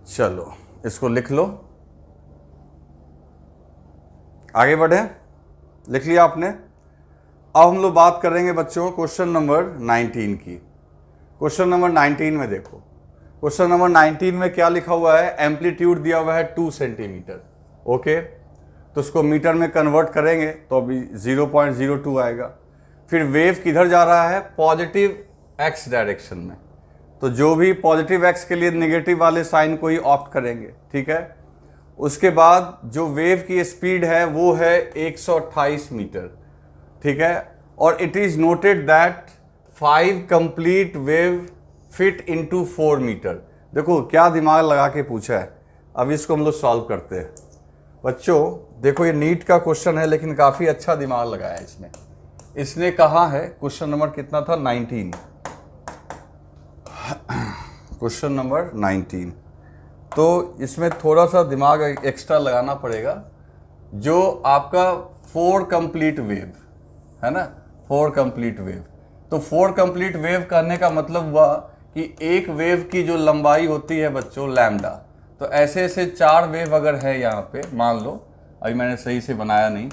चलो इसको लिख लो, आगे बढ़े, लिख लिया आपने। अब हम लोग बात करेंगे बच्चों क्वेश्चन नंबर 19 की। क्वेश्चन नंबर 19 में देखो, क्वेश्चन नंबर 19 में क्या लिखा हुआ है, एम्पलीट्यूड दिया हुआ है 2 सेंटीमीटर। ओके, तो उसको मीटर में कन्वर्ट करेंगे तो अभी 0.02 आएगा। फिर वेव किधर जा रहा है, पॉजिटिव एक्स डायरेक्शन में, तो जो भी पॉजिटिव एक्स के लिए नेगेटिव वाले साइन को ही ऑप्ट करेंगे। ठीक है, उसके बाद जो वेव की स्पीड है वो है 128 मीटर। ठीक है, और it is noted that 5 complete wave fit into 4 meter. देखो क्या दिमाग लगा के पूछा है, अब इसको हम लोग सॉल्व करते हैं। बच्चों देखो ये नीट का क्वेश्चन है लेकिन काफ़ी अच्छा दिमाग लगाया है इसने कहा है, क्वेश्चन नंबर कितना था 19, क्वेश्चन नंबर 19। तो इसमें थोड़ा सा दिमाग एक्स्ट्रा लगाना पड़ेगा। जो आपका 4 कंप्लीट वेव है ना, 4 कंप्लीट वेव, तो 4 कंप्लीट वेव करने का मतलब हुआ कि एक वेव की जो लंबाई होती है बच्चों लैम्डा, तो ऐसे ऐसे 4 वेव अगर है यहाँ पे, मान लो अभी मैंने सही से बनाया नहीं,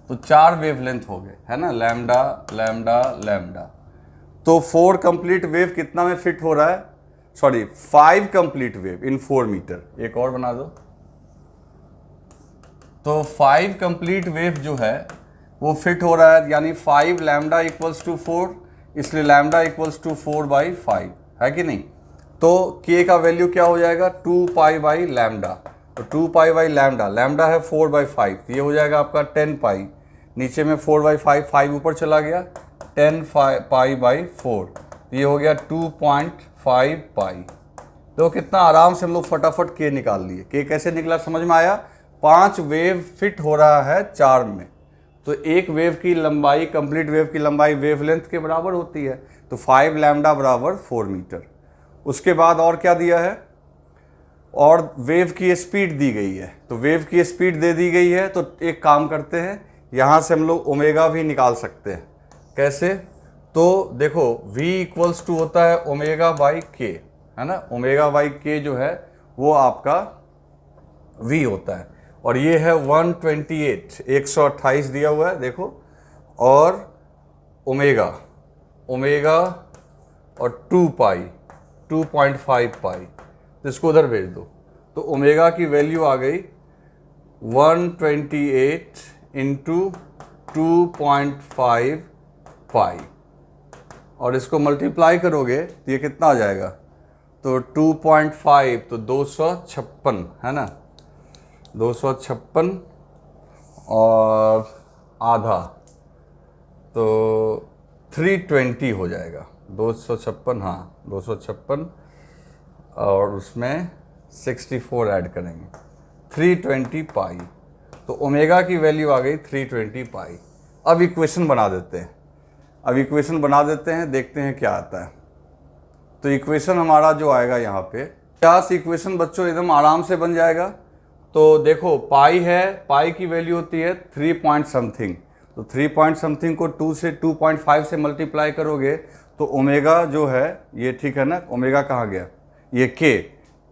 तो 4 वेवलेंथ हो गए है ना, लैम्डा लैम्डा लैम्डा। तो 4 कंप्लीट वेव कितना में फिट हो रहा है, sorry 5 complete wave in 4 meter. एक और बना दो, तो 5 कंप्लीट वेव जो है वो फिट हो रहा है, यानी 5 लैम्डा इक्वल्स टू 4, इसलिए लैम्डा इक्वल्स टू 4/5 है कि नहीं। तो k का वैल्यू क्या हो जाएगा 2 पाई बाई लैम्डा, तो 2 पाई बाई लैम्डा, लैम्डा है 4/5, तो ये हो जाएगा आपका 10 पाई, नीचे में 4/5, 5 ऊपर चला गया, 10 पाई बाई 4, तो ये हो गया 2.5 पाई। तो कितना आराम से हम लोग फटाफट k निकाल लिए। k कैसे निकला समझ में आया, 5 वेव फिट हो रहा है 4 में, तो एक वेव की लंबाई, कंप्लीट वेव की लंबाई वेवलेंथ के बराबर होती है, तो 5 लैम्डा बराबर 4 मीटर। उसके बाद और क्या दिया है, और वेव की स्पीड दी गई है, तो वेव की स्पीड दे दी गई है, तो एक काम करते हैं, यहाँ से हम लोग ओमेगा भी निकाल सकते हैं। कैसे, तो देखो v इक्वल्स टू होता है ओमेगा बाई के, है ना, ओमेगा बाई के जो है वो आपका v होता है, और ये है 128 128 दिया हुआ है देखो, और ओमेगा ओमेगा और 2 पाई 2.5 पाई, तो इसको उधर भेज दो, तो ओमेगा की वैल्यू आ गई 128 इंटू 2.5 पाई, और इसको मल्टीप्लाई करोगे तो ये कितना आ जाएगा, तो 2.5 तो 256, है ना, 256 और आधा तो 320 हो जाएगा, 256, हाँ 256 और उसमें 64 ऐड करेंगे, 320 पाई, तो ओमेगा की वैल्यू आ गई 320 पाई। अब इक्वेशन बना देते हैं, देखते हैं क्या आता है। तो इक्वेशन हमारा जो आएगा यहाँ पे, 50 इक्वेशन बच्चों एकदम आराम से बन जाएगा। तो देखो पाई है, पाई की वैल्यू होती है 3 पॉइंट समथिंग, तो 3 पॉइंट समथिंग को 2 से 2.5 से मल्टीप्लाई करोगे तो ओमेगा जो है ये, ठीक है ना, ओमेगा कहाँ गया, ये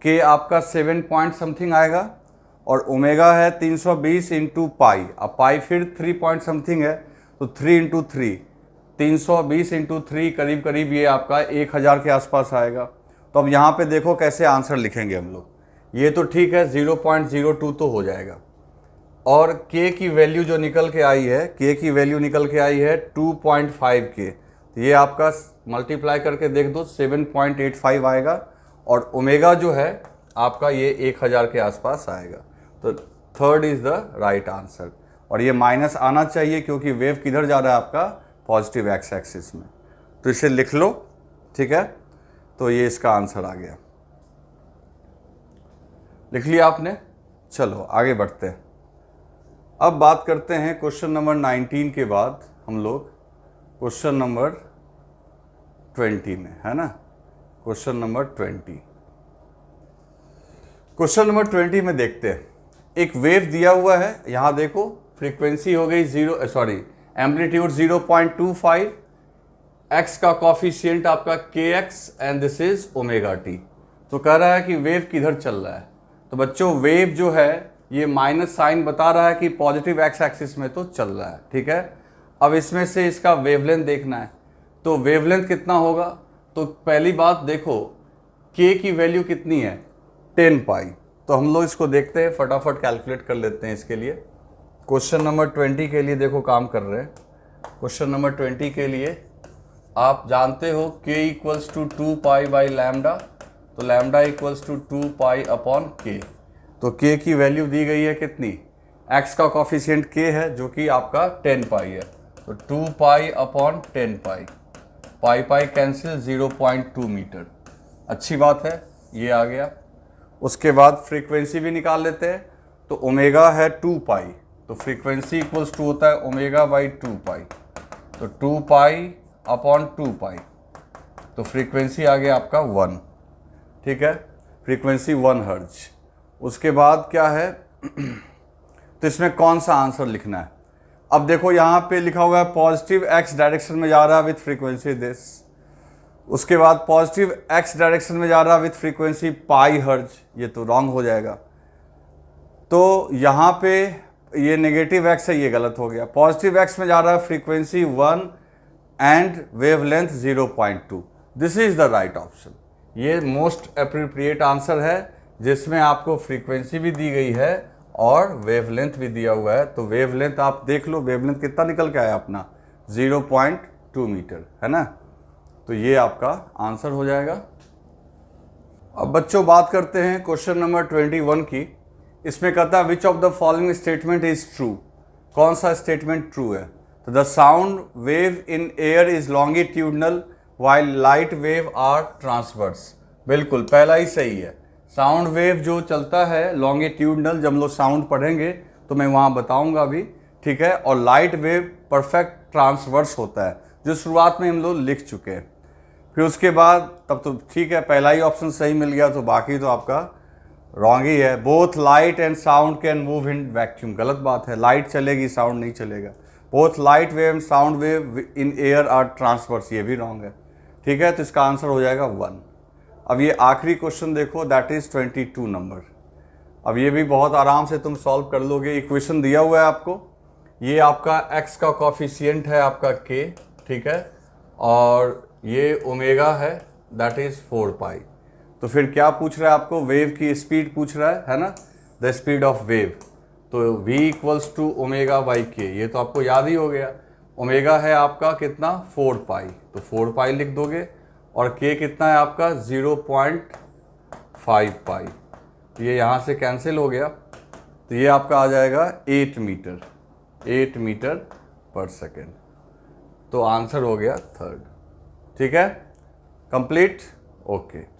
के आपका 7 पॉइंट समथिंग आएगा, और ओमेगा है 320 इंटू पाई, अब पाई फिर 3 पॉइंट समथिंग है, तो 3 इंटू 3 320 इंटू 3 करीब करीब ये आपका 1000 के आसपास आएगा। तो अब यहाँ पे देखो कैसे आंसर लिखेंगे हम लोग, ये तो ठीक है 0.02 तो हो जाएगा, और k की वैल्यू जो निकल के आई है, k की वैल्यू निकल के आई है 2.5 के, तो ये आपका मल्टीप्लाई करके देख दो 7.85 आएगा, और ओमेगा जो है आपका ये 1000 के आसपास आएगा। तो third is the right answer, और ये माइनस आना चाहिए क्योंकि वेव किधर जा रहा है आपका, पॉजिटिव एक्स एक्सिस में, तो इसे लिख लो, ठीक है, तो ये इसका आंसर आ गया, लिख लिया आपने। चलो आगे बढ़ते हैं, अब बात करते हैं क्वेश्चन नंबर 19 के बाद हम लोग क्वेश्चन नंबर 20 में, है ना, क्वेश्चन नंबर 20। क्वेश्चन नंबर 20 में देखते हैं, एक वेव दिया हुआ है, यहां देखो फ्रीक्वेंसी हो गई एम्पलीट्यूड 0.25, एक्स का कॉफिशिएंट आपका kx and this is omega T. तो कह रहा है कि वेव किधर चल रहा है, तो बच्चों वेव जो है ये माइनस साइन बता रहा है कि पॉजिटिव एक्स एक्सिस में तो चल रहा है, ठीक है। अब इसमें से इसका वेवलेंथ देखना है, तो वेवलेंथ कितना होगा, तो पहली बात देखो k की वैल्यू कितनी है 10 पाई, तो हम लोग इसको देखते हैं, फटाफट कैलकुलेट कर लेते हैं इसके लिए। क्वेश्चन नंबर 20 के लिए देखो काम कर रहे हैं, क्वेश्चन नंबर 20 के लिए आप जानते हो k equals to 2 pi by lambda, तो lambda equals to 2 pi upon k, तो k की वैल्यू दी गई है कितनी, x का कॉफिशिएंट k है जो कि आपका 10 पाई है, तो 2 पाई अपॉन 10 पाई, पाई पाई कैंसिल 0.2 मीटर, अच्छी बात है, ये आ गया। उसके बाद फ्रीक्वेंसी भी निकाल लेते हैं, तो ओमेगा है 2 पाई, तो फ्रीक्वेंसी इक्वल्स टू होता है ओमेगा बाई 2 पाई, तो 2 पाई अपॉन 2 पाई, तो फ्रीक्वेंसी आ गया आपका 1, ठीक है, फ्रीक्वेंसी 1 हर्ट्ज। उसके बाद क्या है तो इसमें कौन सा आंसर लिखना है, अब देखो यहाँ पे लिखा हुआ है पॉजिटिव एक्स डायरेक्शन में जा रहा है विथ फ्रीक्वेंसी दिस, उसके बाद पॉजिटिव एक्स डायरेक्शन में जा रहा है विथ फ्रीक्वेंसी पाई हर्ट्ज, ये तो रॉन्ग हो जाएगा। तो यहाँ पे ये नेगेटिव एक्स है, ये गलत हो गया, पॉजिटिव एक्स में जा रहा है frequency 1 and wavelength 0.2, this is the right option, ये मोस्ट अप्रोप्रिएट आंसर है जिसमें आपको फ्रीक्वेंसी भी दी गई है और वेवलेंथ भी दिया हुआ है। तो वेवलेंथ आप देख लो, वेवलेंथ कितना निकल के आया अपना 0.2 मीटर, है ना, तो ये आपका आंसर हो जाएगा। अब बच्चों बात करते हैं क्वेश्चन नंबर 21 की, इसमें कहता है which of the following statement is true, कौन सा स्टेटमेंट ट्रू है, तो the sound wave in air is longitudinal while light wave are transverse, बिल्कुल पहला ही सही है, साउंड वेव जो चलता है लॉन्गिट्यूडनल, जब हम लोग साउंड पढ़ेंगे तो मैं वहाँ बताऊंगा भी, ठीक है, और लाइट वेव परफेक्ट ट्रांसवर्स होता है, जो शुरुआत में हम लोग लिख चुके हैं। फिर उसके बाद तब तो ठीक है, पहला ही ऑप्शन सही मिल गया, तो बाकी तो आपका रॉन्ग ही है। Both light and sound can move in vacuum, गलत बात है, लाइट चलेगी साउंड नहीं चलेगा। Both light wave and sound wave in air are transverse, ये भी रॉन्ग है। ठीक है, तो इसका आंसर हो जाएगा 1। अब ये आखिरी क्वेश्चन देखो, दैट इज 22 नंबर। अब ये भी बहुत आराम से तुम सॉल्व कर लोगे। इक्वेशन दिया हुआ है आपको, ये आपका x का कॉफिशिएंट है आपका k, ठीक है, और ये ओमेगा है, दैट इज 4 पाई। तो फिर क्या पूछ रहा है आपको, वेव की स्पीड पूछ रहा है ना, द स्पीड ऑफ वेव। तो v equals to omega by k, ये तो आपको याद ही हो गया। ओमेगा है आपका कितना, 4 पाई, तो 4 पाई लिख दोगे, और k कितना है आपका 0.5 पाई, तो ये यहाँ से कैंसिल हो गया, तो ये आपका आ जाएगा 8 मीटर, 8 मीटर पर सेकेंड। तो आंसर हो गया 3rd। ठीक है, कंप्लीट, ओके।